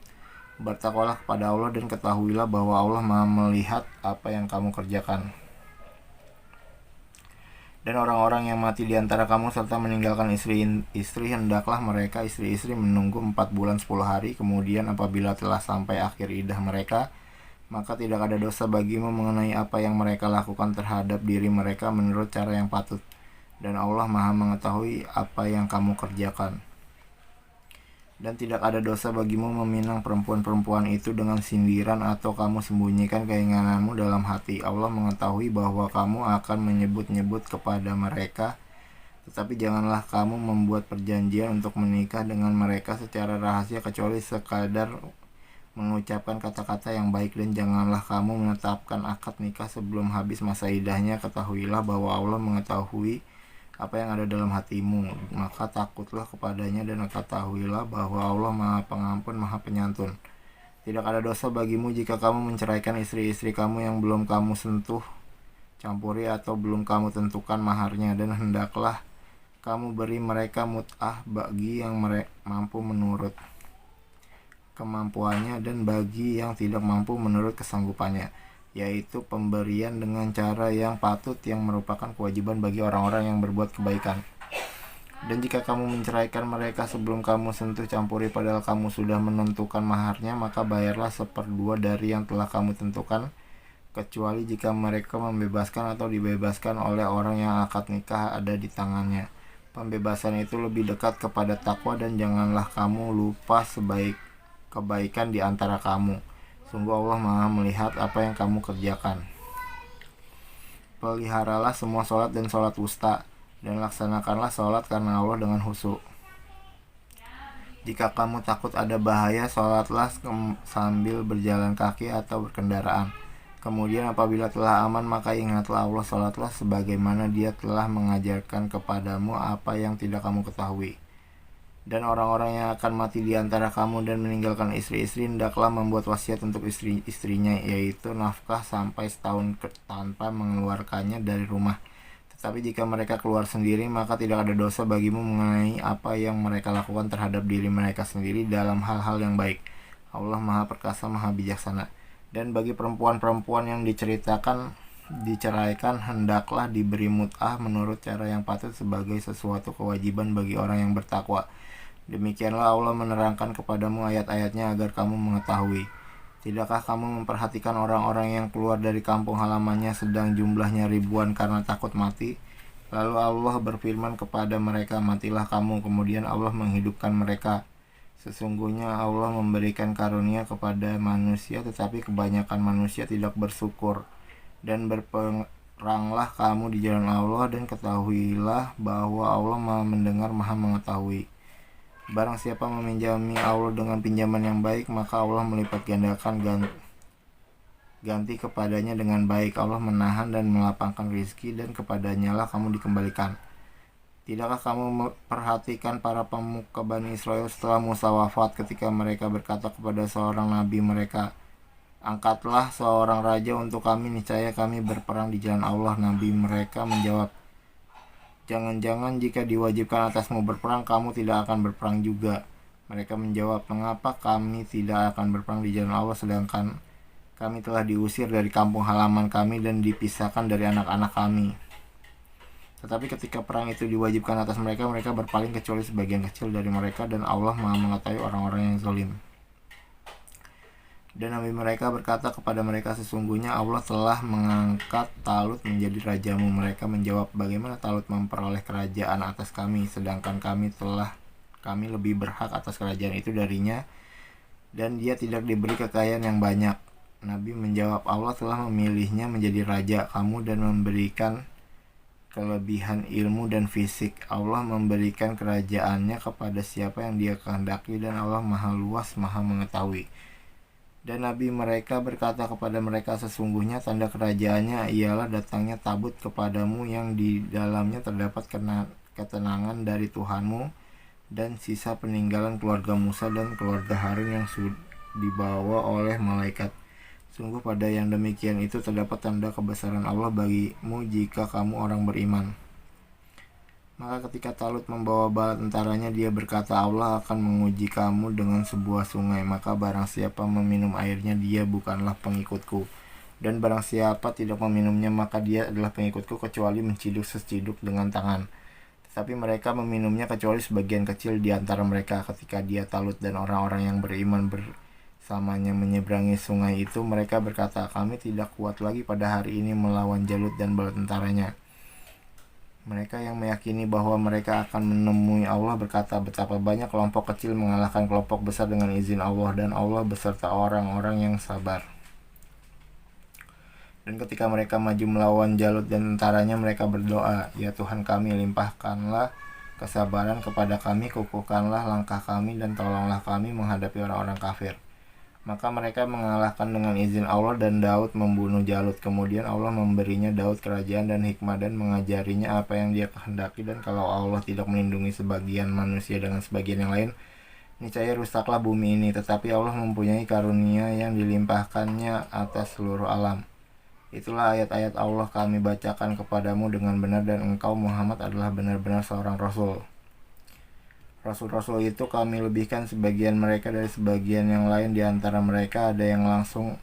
Bertakwalah kepada Allah dan ketahuilah bahwa Allah Maha melihat apa yang kamu kerjakan. Dan orang-orang yang mati di antara kamu serta meninggalkan istri, hendaklah mereka istri-istri menunggu 4 bulan 10 hari. Kemudian apabila telah sampai akhir iddah mereka, maka tidak ada dosa bagimu mengenai apa yang mereka lakukan terhadap diri mereka menurut cara yang patut. Dan Allah Maha mengetahui apa yang kamu kerjakan. Dan tidak ada dosa bagimu meminang perempuan-perempuan itu dengan sindiran atau kamu sembunyikan keinginanmu dalam hati. Allah mengetahui bahwa kamu akan menyebut-nyebut kepada mereka, tetapi janganlah kamu membuat perjanjian untuk menikah dengan mereka secara rahasia kecuali sekadar mengucapkan kata-kata yang baik, dan janganlah kamu menetapkan akad nikah sebelum habis masa iddahnya. Ketahuilah bahwa Allah mengetahui apa yang ada dalam hatimu, maka takutlah kepadanya dan ketahuilah bahwa Allah Maha Pengampun, Maha Penyantun. Tidak ada dosa bagimu jika kamu menceraikan istri-istri kamu yang belum kamu sentuh, campuri atau belum kamu tentukan maharnya, dan hendaklah kamu beri mereka mut'ah bagi yang mampu menurut kemampuannya dan bagi yang tidak mampu menurut kesanggupannya, yaitu pemberian dengan cara yang patut yang merupakan kewajiban bagi orang-orang yang berbuat kebaikan. Dan jika kamu menceraikan mereka sebelum kamu sentuh campuri padahal kamu sudah menentukan maharnya, maka bayarlah 1/2 dari yang telah kamu tentukan, kecuali jika mereka membebaskan atau dibebaskan oleh orang yang akad nikah ada di tangannya. Pembebasan itu lebih dekat kepada takwa, dan janganlah kamu lupa kebaikan di antara kamu. Sungguh Allah Maha melihat apa yang kamu kerjakan. Peliharalah semua sholat dan sholat wusta, dan laksanakanlah sholat karena Allah dengan khusyuk. Jika kamu takut ada bahaya, sholatlah sambil berjalan kaki atau berkendaraan. Kemudian apabila telah aman, maka ingatlah Allah, sholatlah sebagaimana Dia telah mengajarkan kepadamu apa yang tidak kamu ketahui. Dan orang-orang yang akan mati di antara kamu dan meninggalkan istri-istri, hendaklah membuat wasiat untuk istri-istrinya, yaitu nafkah sampai setahun tanpa mengeluarkannya dari rumah. Tetapi jika mereka keluar sendiri, maka tidak ada dosa bagimu mengenai apa yang mereka lakukan terhadap diri mereka sendiri dalam hal-hal yang baik. Allah Maha Perkasa, Maha Bijaksana. Dan bagi perempuan-perempuan yang diceraikan, hendaklah diberi mut'ah menurut cara yang patut sebagai sesuatu kewajiban bagi orang yang bertakwa. Demikianlah Allah menerangkan kepadamu ayat-ayatnya agar kamu mengetahui. Tidakkah kamu memperhatikan orang-orang yang keluar dari kampung halamannya sedang jumlahnya ribuan karena takut mati? Lalu Allah berfirman kepada mereka, matilah kamu, kemudian Allah menghidupkan mereka. Sesungguhnya Allah memberikan karunia kepada manusia, tetapi kebanyakan manusia tidak bersyukur. Dan berperanglah kamu di jalan Allah, dan ketahuilah bahwa Allah Maha mendengar, Maha mengetahui. Barang siapa meminjami Allah dengan pinjaman yang baik, maka Allah melipat gandakan ganti kepadanya dengan baik. Allah menahan dan melapangkan rizki, dan kepadanyalah kamu dikembalikan. Tidakkah kamu memperhatikan para pemuka Bani Israel setelah Musa wafat, ketika mereka berkata kepada seorang nabi mereka, angkatlah seorang raja untuk kami, niscaya kami berperang di jalan Allah. Nabi mereka menjawab, jangan-jangan jika diwajibkan atasmu berperang, kamu tidak akan berperang juga. Mereka menjawab, mengapa kami tidak akan berperang di jalan Allah sedangkan kami telah diusir dari kampung halaman kami dan dipisahkan dari anak-anak kami. Tetapi ketika perang itu diwajibkan atas mereka, mereka berpaling kecuali sebagian kecil dari mereka, dan Allah Maha mengetahui orang-orang yang zalim. Dan Nabi mereka berkata kepada mereka, sesungguhnya Allah telah mengangkat Talut menjadi rajamu. Mereka menjawab, bagaimana Talut memperoleh kerajaan atas kami, sedangkan kami lebih berhak atas kerajaan itu darinya, dan dia tidak diberi kekayaan yang banyak. Nabi menjawab, Allah telah memilihnya menjadi raja kamu dan memberikan kelebihan ilmu dan fisik. Allah memberikan kerajaannya kepada siapa yang Dia kehendaki, dan Allah Maha luas, Maha mengetahui. Dan Nabi mereka berkata kepada mereka, sesungguhnya tanda kerajaannya ialah datangnya tabut kepadamu yang di dalamnya terdapat ketenangan dari Tuhanmu, dan sisa peninggalan keluarga Musa dan keluarga Harun yang dibawa oleh malaikat. Sungguh pada yang demikian itu terdapat tanda kebesaran Allah bagimu jika kamu orang beriman. Maka ketika Talut membawa bala tentaranya, dia berkata, Allah akan menguji kamu dengan sebuah sungai, maka barang siapa meminum airnya, dia bukanlah pengikutku, dan barang siapa tidak meminumnya, maka dia adalah pengikutku, kecuali menciduk seciduk dengan tangan. Tetapi mereka meminumnya kecuali sebagian kecil di antara mereka. Ketika dia, Talut, dan orang-orang yang beriman bersamanya menyeberangi sungai itu, mereka berkata, kami tidak kuat lagi pada hari ini melawan Jalut dan bala tentaranya. Mereka yang meyakini bahwa mereka akan menemui Allah berkata, betapa banyak kelompok kecil mengalahkan kelompok besar dengan izin Allah, dan Allah beserta orang-orang yang sabar. Dan ketika mereka maju melawan Jalut dan tentaranya, mereka berdoa, ya Tuhan kami, limpahkanlah kesabaran kepada kami, kukuhkanlah langkah kami, dan tolonglah kami menghadapi orang-orang kafir. Maka mereka mengalahkan dengan izin Allah, dan Daud membunuh Jalut. Kemudian Allah memberinya Daud kerajaan dan hikmah, dan mengajarinya apa yang dia kehendaki. Dan kalau Allah tidak melindungi sebagian manusia dengan sebagian yang lain, niscaya rusaklah bumi ini. Tetapi Allah mempunyai karunia yang dilimpahkannya atas seluruh alam. Itulah ayat-ayat Allah kami bacakan kepadamu dengan benar, dan engkau Muhammad adalah benar-benar seorang Rasul. Rasul-rasul itu kami lebihkan sebagian mereka dari sebagian yang lain. Di antara mereka ada yang langsung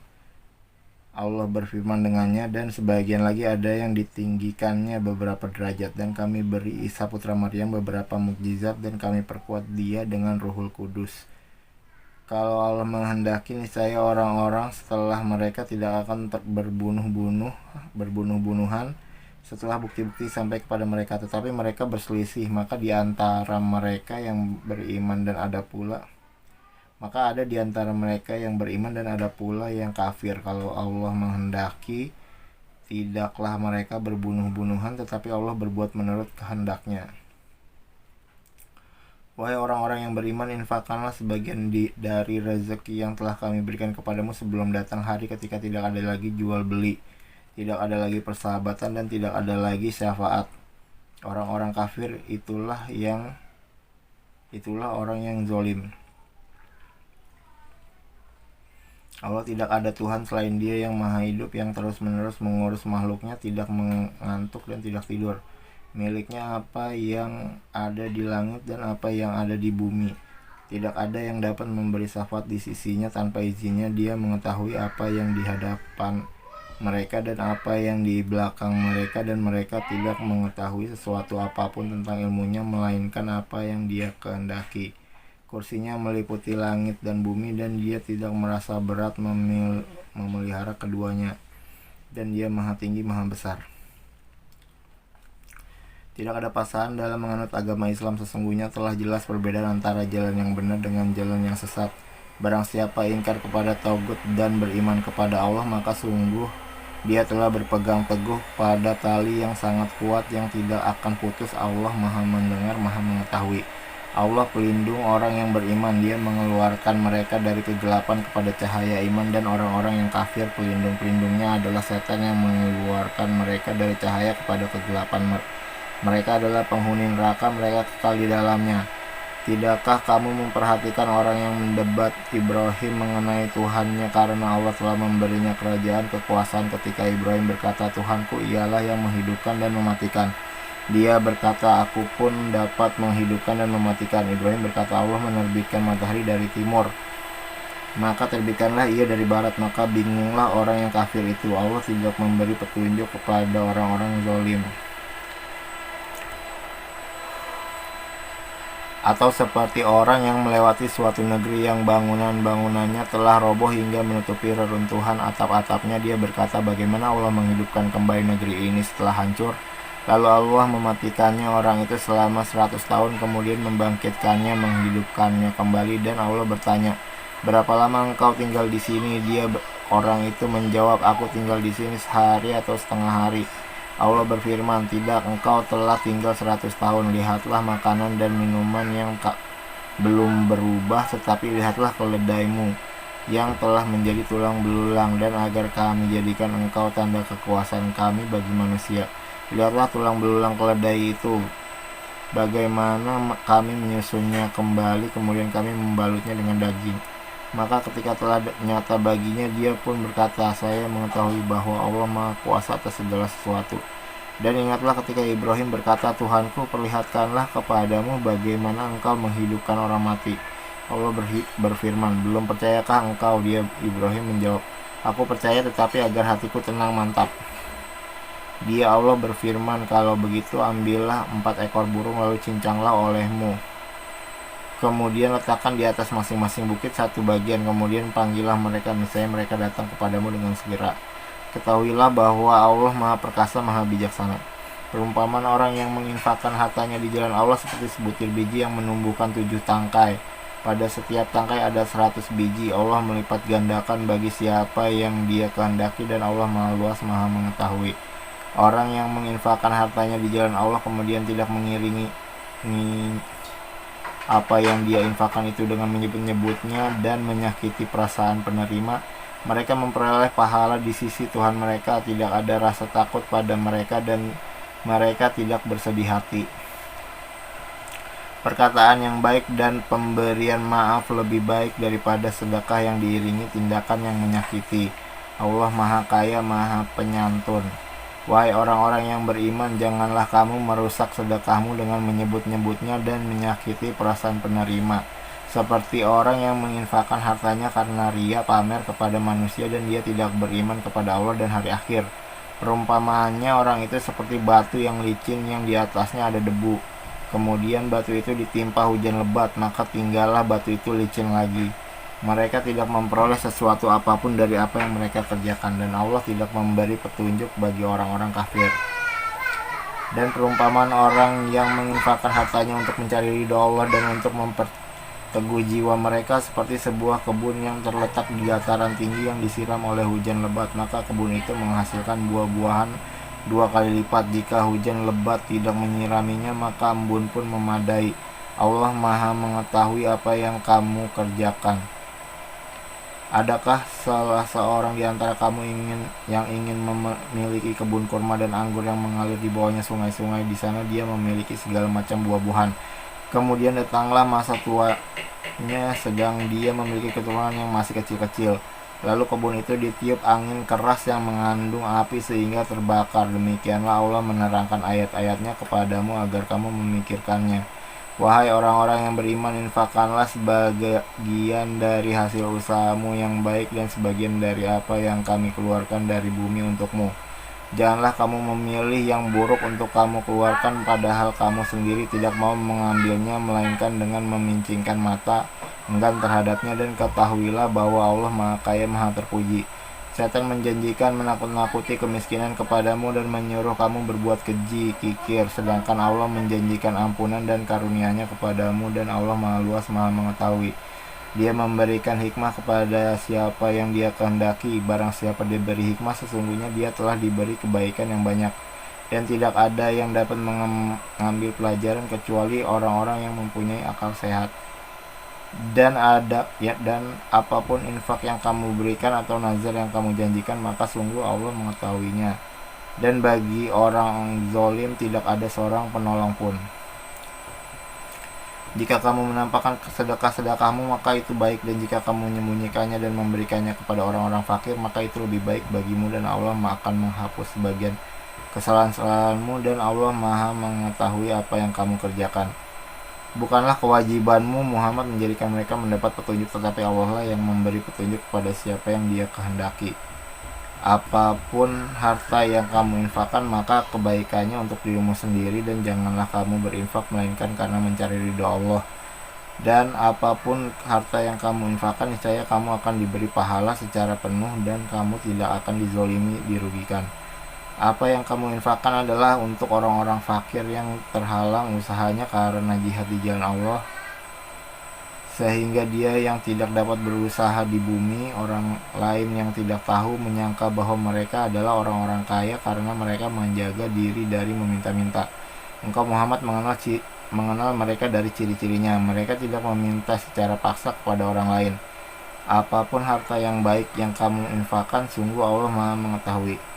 Allah berfirman dengannya, dan sebagian lagi ada yang ditinggikannya beberapa derajat. Dan kami beri Isa putra Maryam beberapa mukjizat, dan kami perkuat dia dengan Ruhul Kudus. Kalau Allah menghendaki, niscaya orang-orang setelah mereka tidak akan berbunuh-bunuhan setelah bukti-bukti sampai kepada mereka, tetapi mereka berselisih. Maka di antara mereka yang beriman dan ada di antara mereka yang beriman dan ada pula yang kafir. Kalau Allah menghendaki, tidaklah mereka berbunuh-bunuhan, tetapi Allah berbuat menurut kehendaknya. Wahai orang-orang yang beriman, infakkanlah sebagian dari rezeki yang telah kami berikan kepadamu sebelum datang hari ketika tidak ada lagi jual beli, tidak ada lagi persahabatan, dan tidak ada lagi syafaat. Orang-orang kafir itulah orang yang zalim. Allah tidak ada Tuhan selain Dia yang maha hidup, yang terus-menerus mengurus makhluknya, tidak mengantuk dan tidak tidur. Miliknya apa yang ada di langit dan apa yang ada di bumi. Tidak ada yang dapat memberi syafaat di sisinya tanpa izinnya. Dia mengetahui apa yang di hadapan mereka dan apa yang di belakang mereka, dan mereka tidak mengetahui sesuatu apapun tentang ilmunya melainkan apa yang Dia kehendaki. Kursinya meliputi langit dan bumi, dan Dia tidak merasa berat memelihara keduanya, dan Dia maha tinggi maha besar. Tidak ada pasangan dalam menganut agama Islam. Sesungguhnya telah jelas perbedaan antara jalan yang benar dengan jalan yang sesat. Barang siapa ingkar kepada Taugut dan beriman kepada Allah, maka sungguh dia telah berpegang teguh pada tali yang sangat kuat yang tidak akan putus. Allah maha mendengar, maha mengetahui. Allah pelindung orang yang beriman. Dia mengeluarkan mereka dari kegelapan kepada cahaya iman, dan orang-orang yang kafir pelindung-pelindungnya adalah setan yang mengeluarkan mereka dari cahaya kepada kegelapan. Mereka adalah penghuni neraka, mereka kekal di dalamnya. Tidakkah kamu memperhatikan orang yang mendebat Ibrahim mengenai Tuhannya karena Allah telah memberinya kerajaan kekuasaan ketika Ibrahim berkata, Tuhanku ialah yang menghidupkan dan mematikan. Dia berkata, aku pun dapat menghidupkan dan mematikan. Ibrahim berkata, Allah menerbitkan matahari dari timur, maka terbitkanlah ia dari barat. Maka bingunglah orang yang kafir itu. Allah tidak memberi petunjuk kepada orang-orang zalim. Atau seperti orang yang melewati suatu negeri yang bangunan-bangunannya telah roboh hingga menutupi reruntuhan atap-atapnya. Dia berkata, bagaimana Allah menghidupkan kembali negeri ini setelah hancur? Lalu Allah mematikannya orang itu selama 100 tahun, kemudian membangkitkannya, menghidupkannya kembali. Dan Allah bertanya, berapa lama engkau tinggal di sini? Orang itu menjawab, aku tinggal di sini sehari atau setengah hari. Allah berfirman, tidak, engkau telah tinggal 100 tahun. Lihatlah makanan dan minuman yang belum berubah, tetapi lihatlah keledaimu yang telah menjadi tulang belulang, dan agar kami jadikan engkau tanda kekuasaan kami bagi manusia. Lihatlah tulang belulang keledai itu, bagaimana kami menyusunnya kembali, kemudian kami membalutnya dengan daging. Maka ketika telah nyata baginya, dia pun berkata, saya mengetahui bahwa Allah maha kuasa atas segala sesuatu. Dan ingatlah ketika Ibrahim berkata, Tuhanku, perlihatkanlah kepadamu bagaimana engkau menghidupkan orang mati. Allah berfirman, belum percayakah engkau? Ibrahim menjawab, aku percaya, tetapi agar hatiku tenang mantap. Allah berfirman, kalau begitu ambillah 4 ekor burung, lalu cincanglah olehmu. Kemudian letakkan di atas masing-masing bukit satu bagian, kemudian panggillah mereka, niscaya mereka datang kepadamu dengan segera. Ketahuilah bahwa Allah maha perkasa, maha bijaksana. Perumpamaan orang yang menginfakkan hartanya di jalan Allah seperti sebutir biji yang menumbuhkan 7 tangkai. Pada setiap tangkai ada 100 biji. Allah melipat gandakan bagi siapa yang dia kehendaki dan Allah Maha Luas Maha Mengetahui. Orang yang menginfakkan hartanya di jalan Allah kemudian tidak mengiringi apa yang dia infakkan itu dengan menyebut-nyebutnya dan menyakiti perasaan penerima, mereka memperoleh pahala di sisi Tuhan mereka. Tidak ada rasa takut pada mereka dan mereka tidak bersedih hati. Perkataan yang baik dan pemberian maaf lebih baik daripada sedekah yang diiringi tindakan yang menyakiti. Allah Maha Kaya, Maha Penyantun. Wahai orang-orang yang beriman, janganlah kamu merusak sedekahmu dengan menyebut-nyebutnya dan menyakiti perasaan penerima, seperti orang yang menginfakkan hartanya karena ria pamer kepada manusia dan dia tidak beriman kepada Allah dan hari akhir. Perumpamaannya orang itu seperti batu yang licin yang di atasnya ada debu. Kemudian batu itu ditimpa hujan lebat, maka tinggallah batu itu licin lagi. Mereka tidak memperoleh sesuatu apapun dari apa yang mereka kerjakan, dan Allah tidak memberi petunjuk bagi orang-orang kafir. Dan perumpamaan orang yang menginfakkan hartanya untuk mencari ridho Allah dan untuk memperteguh jiwa mereka seperti sebuah kebun yang terletak di dataran tinggi yang disiram oleh hujan lebat, maka kebun itu menghasilkan buah-buahan 2 kali lipat. Jika hujan lebat tidak menyiraminya, maka embun pun memadai. Allah Maha Mengetahui apa yang kamu kerjakan. Adakah salah seorang di antara kamu yang ingin memiliki kebun kurma dan anggur yang mengalir di bawahnya sungai-sungai? Di sana dia memiliki segala macam buah-buahan. Kemudian datanglah masa tuanya sedang dia memiliki keturunan yang masih kecil-kecil. Lalu kebun itu ditiup angin keras yang mengandung api sehingga terbakar. Demikianlah Allah menerangkan ayat-ayatnya kepadamu agar kamu memikirkannya. Wahai orang-orang yang beriman, infakkanlah sebagian dari hasil usahamu yang baik dan sebagian dari apa yang kami keluarkan dari bumi untukmu. Janganlah kamu memilih yang buruk untuk kamu keluarkan, padahal kamu sendiri tidak mau mengambilnya, melainkan dengan memincingkan mata enggan terhadapnya. Dan ketahuilah bahwa Allah Maha Kaya, Maha Terpuji. Setan menjanjikan menakut-nakuti kemiskinan kepadamu dan menyuruh kamu berbuat keji, kikir, sedangkan Allah menjanjikan ampunan dan karunia-Nya kepadamu, dan Allah Maha Luas, Maha Mengetahui. Dia memberikan hikmah kepada siapa yang Dia kehendaki. Barang siapa diberi hikmah, sesungguhnya dia telah diberi kebaikan yang banyak, dan tidak ada yang dapat mengambil pelajaran kecuali orang-orang yang mempunyai akal sehat. Dan apapun infak yang kamu berikan atau nazar yang kamu janjikan, maka sungguh Allah mengetahuinya. Dan bagi orang zalim tidak ada seorang penolong pun. Jika kamu menampakkan sedekah-sedekahmu, maka itu baik, dan jika kamu menyembunyikannya dan memberikannya kepada orang-orang fakir, maka itu lebih baik bagimu, dan Allah akan menghapus sebagian kesalahan-kesalahanmu, dan Allah Maha Mengetahui apa yang kamu kerjakan. Bukanlah kewajibanmu Muhammad menjadikan mereka mendapat petunjuk, tetapi Allah lah yang memberi petunjuk kepada siapa yang Dia kehendaki. Apapun harta yang kamu infakkan, maka kebaikannya untuk dirimu sendiri, dan janganlah kamu berinfak melainkan karena mencari ridho Allah. Dan apapun harta yang kamu infakkan, niscaya kamu akan diberi pahala secara penuh, dan kamu tidak akan dizolimi, dirugikan. Apa yang kamu infakkan adalah untuk orang-orang fakir yang terhalang usahanya karena jihad di jalan Allah, sehingga dia yang tidak dapat berusaha di bumi. Orang lain yang tidak tahu menyangka bahwa mereka adalah orang-orang kaya karena mereka menjaga diri dari meminta-minta. Engkau Muhammad mengenal mereka dari ciri-cirinya. Mereka tidak meminta secara paksa kepada orang lain. Apapun harta yang baik yang kamu infakkan, sungguh Allah Maha Mengetahui.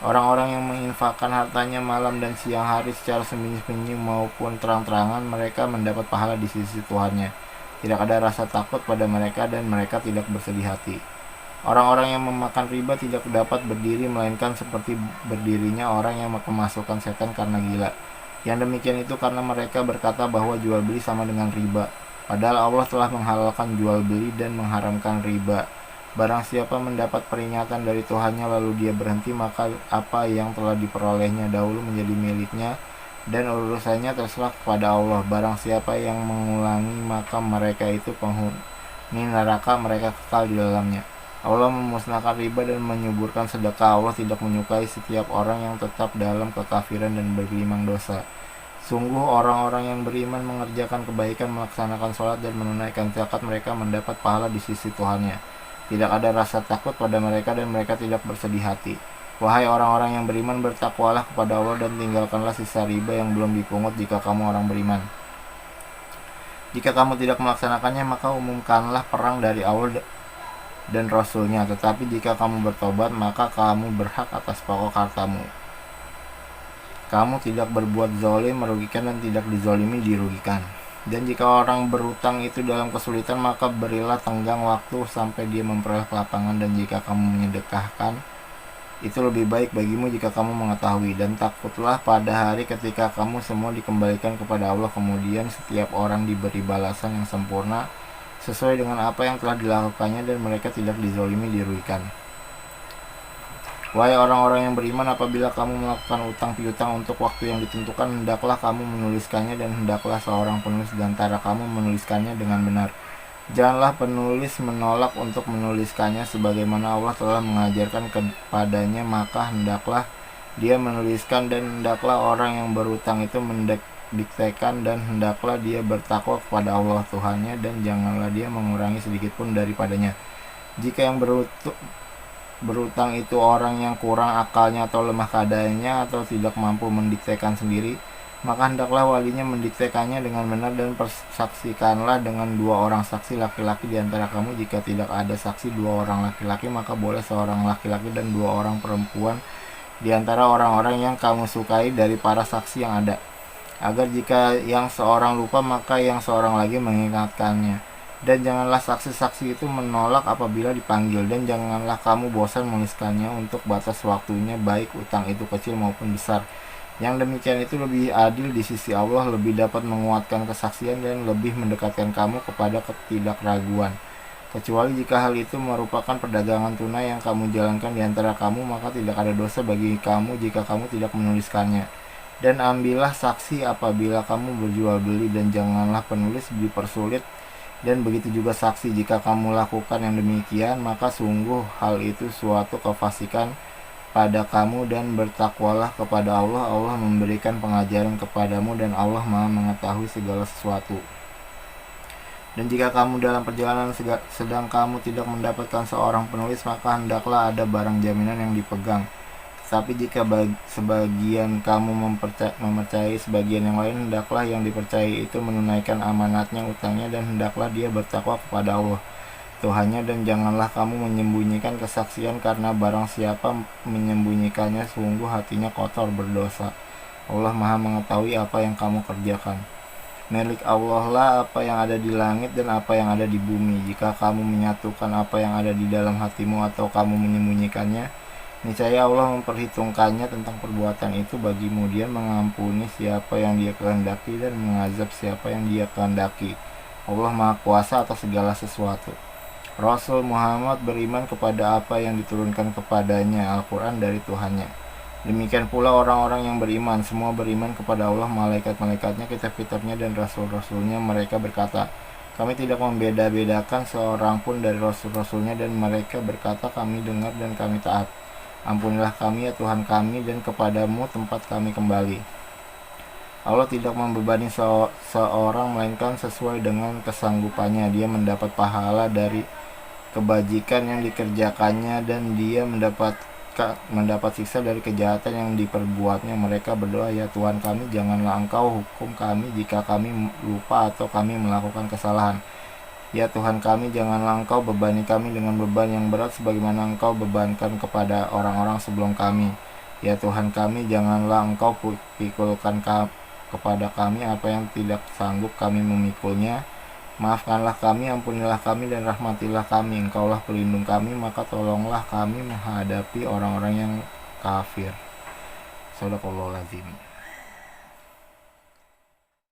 Orang-orang yang menginfakkan hartanya malam dan siang hari secara sembunyi-sembunyi maupun terang-terangan, mereka mendapat pahala di sisi Tuhannya. Tidak ada rasa takut pada mereka dan mereka tidak bersedih hati. Orang-orang yang memakan riba tidak dapat berdiri melainkan seperti berdirinya orang yang kemasukan setan karena gila. Yang demikian itu karena mereka berkata bahwa jual beli sama dengan riba, padahal Allah telah menghalalkan jual beli dan mengharamkan riba. Barang siapa mendapat peringatan dari Tuhannya lalu dia berhenti, maka apa yang telah diperolehnya dahulu menjadi miliknya, dan urusannya terserah kepada Allah. Barang siapa yang mengulangi, maka mereka itu penghuni neraka, mereka kekal di dalamnya. Allah memusnahkan riba dan menyuburkan sedekah. Allah tidak menyukai setiap orang yang tetap dalam kekafiran dan bergelimang dosa. Sungguh orang-orang yang beriman mengerjakan kebaikan, melaksanakan sholat dan menunaikan zakat, mereka mendapat pahala di sisi Tuhannya. Tidak ada rasa takut pada mereka dan mereka tidak bersedih hati. Wahai orang-orang yang beriman, bertakwalah kepada Allah dan tinggalkanlah sisa riba yang belum dipungut jika kamu orang beriman. Jika kamu tidak melaksanakannya, maka umumkanlah perang dari Allah dan Rasulnya. Tetapi jika kamu bertobat, maka kamu berhak atas pokok hartamu. Kamu tidak berbuat zalim, merugikan, dan tidak dizalimi, dirugikan. Dan jika orang berutang itu dalam kesulitan, maka berilah tenggang waktu sampai dia memperoleh kelapangan. Dan jika kamu menyedekahkan, itu lebih baik bagimu jika kamu mengetahui. Dan takutlah pada hari ketika kamu semua dikembalikan kepada Allah, kemudian setiap orang diberi balasan yang sempurna sesuai dengan apa yang telah dilakukannya, dan mereka tidak dizalimi, dirugikan. Wahai orang-orang yang beriman, apabila kamu melakukan utang piutang untuk waktu yang ditentukan, hendaklah kamu menuliskannya, dan hendaklah seorang penulis di antara kamu menuliskannya dengan benar. Janganlah penulis menolak untuk menuliskannya sebagaimana Allah telah mengajarkan kepadanya, maka hendaklah dia menuliskan, dan hendaklah orang yang berutang itu mendiktekan, dan hendaklah dia bertakwa kepada Allah Tuhannya, dan janganlah dia mengurangi sedikitpun daripadanya. Jika yang berutang itu orang yang kurang akalnya atau lemah keadaannya atau tidak mampu mendiktekan sendiri, maka hendaklah walinya mendiktekannya dengan benar, dan persaksikanlah dengan 2 orang saksi laki-laki di antara kamu. Jika tidak ada saksi 2 orang laki-laki, maka boleh seorang laki-laki dan 2 orang perempuan di antara orang-orang yang kamu sukai dari para saksi yang ada, agar jika yang seorang lupa, maka yang seorang lagi mengingatkannya. Dan janganlah saksi-saksi itu menolak apabila dipanggil, dan janganlah kamu bosan menuliskannya untuk batas waktunya, baik utang itu kecil maupun besar. Yang demikian itu lebih adil di sisi Allah, lebih dapat menguatkan kesaksian, dan lebih mendekatkan kamu kepada ketidakraguan. Kecuali jika hal itu merupakan perdagangan tunai yang kamu jalankan di antara kamu, maka tidak ada dosa bagi kamu jika kamu tidak menuliskannya. Dan ambillah saksi apabila kamu berjual beli, dan janganlah penulis dipersulit. Dan begitu juga saksi. Jika kamu lakukan yang demikian, maka sungguh hal itu suatu kefasikan pada kamu, dan bertakwalah kepada Allah. Allah memberikan pengajaran kepadamu, dan Allah Maha mengetahui segala sesuatu. Dan jika kamu dalam perjalanan sedang kamu tidak mendapatkan seorang penulis, maka hendaklah ada barang jaminan yang dipegang. Tapi jika sebagian kamu mempercayai sebagian yang lain, hendaklah yang dipercayai itu menunaikan amanatnya, utangnya, dan hendaklah dia bertakwa kepada Allah Tuhannya. Dan janganlah kamu menyembunyikan kesaksian, karena barang siapa menyembunyikannya, sungguh hatinya kotor berdosa. Allah Maha mengetahui apa yang kamu kerjakan. Milik Allah lah apa yang ada di langit dan apa yang ada di bumi. Jika kamu menyatukan apa yang ada di dalam hatimu atau kamu menyembunyikannya, niscaya Allah memperhitungkannya tentang perbuatan itu bagimu. Dia mengampuni siapa yang Dia kehendaki dan mengazab siapa yang Dia kehendaki. Allah Maha Kuasa atas segala sesuatu. Rasul Muhammad beriman kepada apa yang diturunkan kepadanya, Al-Quran dari Tuhannya. Demikian pula orang-orang yang beriman, semua beriman kepada Allah, malaikat-malaikatnya, kitab-kitabnya, dan rasul-rasulnya. Mereka berkata, kami tidak membeda-bedakan seorang pun dari rasul-rasulnya, dan mereka berkata, kami dengar dan kami taat. Ampunilah kami ya Tuhan kami, dan kepadamu tempat kami kembali. Allah tidak membebani seorang melainkan sesuai dengan kesanggupannya. Dia mendapat pahala dari kebajikan yang dikerjakannya, dan dia mendapat siksa dari kejahatan yang diperbuatnya. Mereka berdoa, ya Tuhan kami, janganlah Engkau hukum kami jika kami lupa atau kami melakukan kesalahan. Ya Tuhan kami, janganlah Engkau bebani kami dengan beban yang berat sebagaimana Engkau bebankan kepada orang-orang sebelum kami. Ya Tuhan kami, janganlah Engkau pikulkan kepada kami apa yang tidak sanggup kami memikulnya. Maafkanlah kami, ampunilah kami, dan rahmatilah kami. Engkaulah pelindung kami, maka tolonglah kami menghadapi orang-orang yang kafir. Shadaqallahul Azim.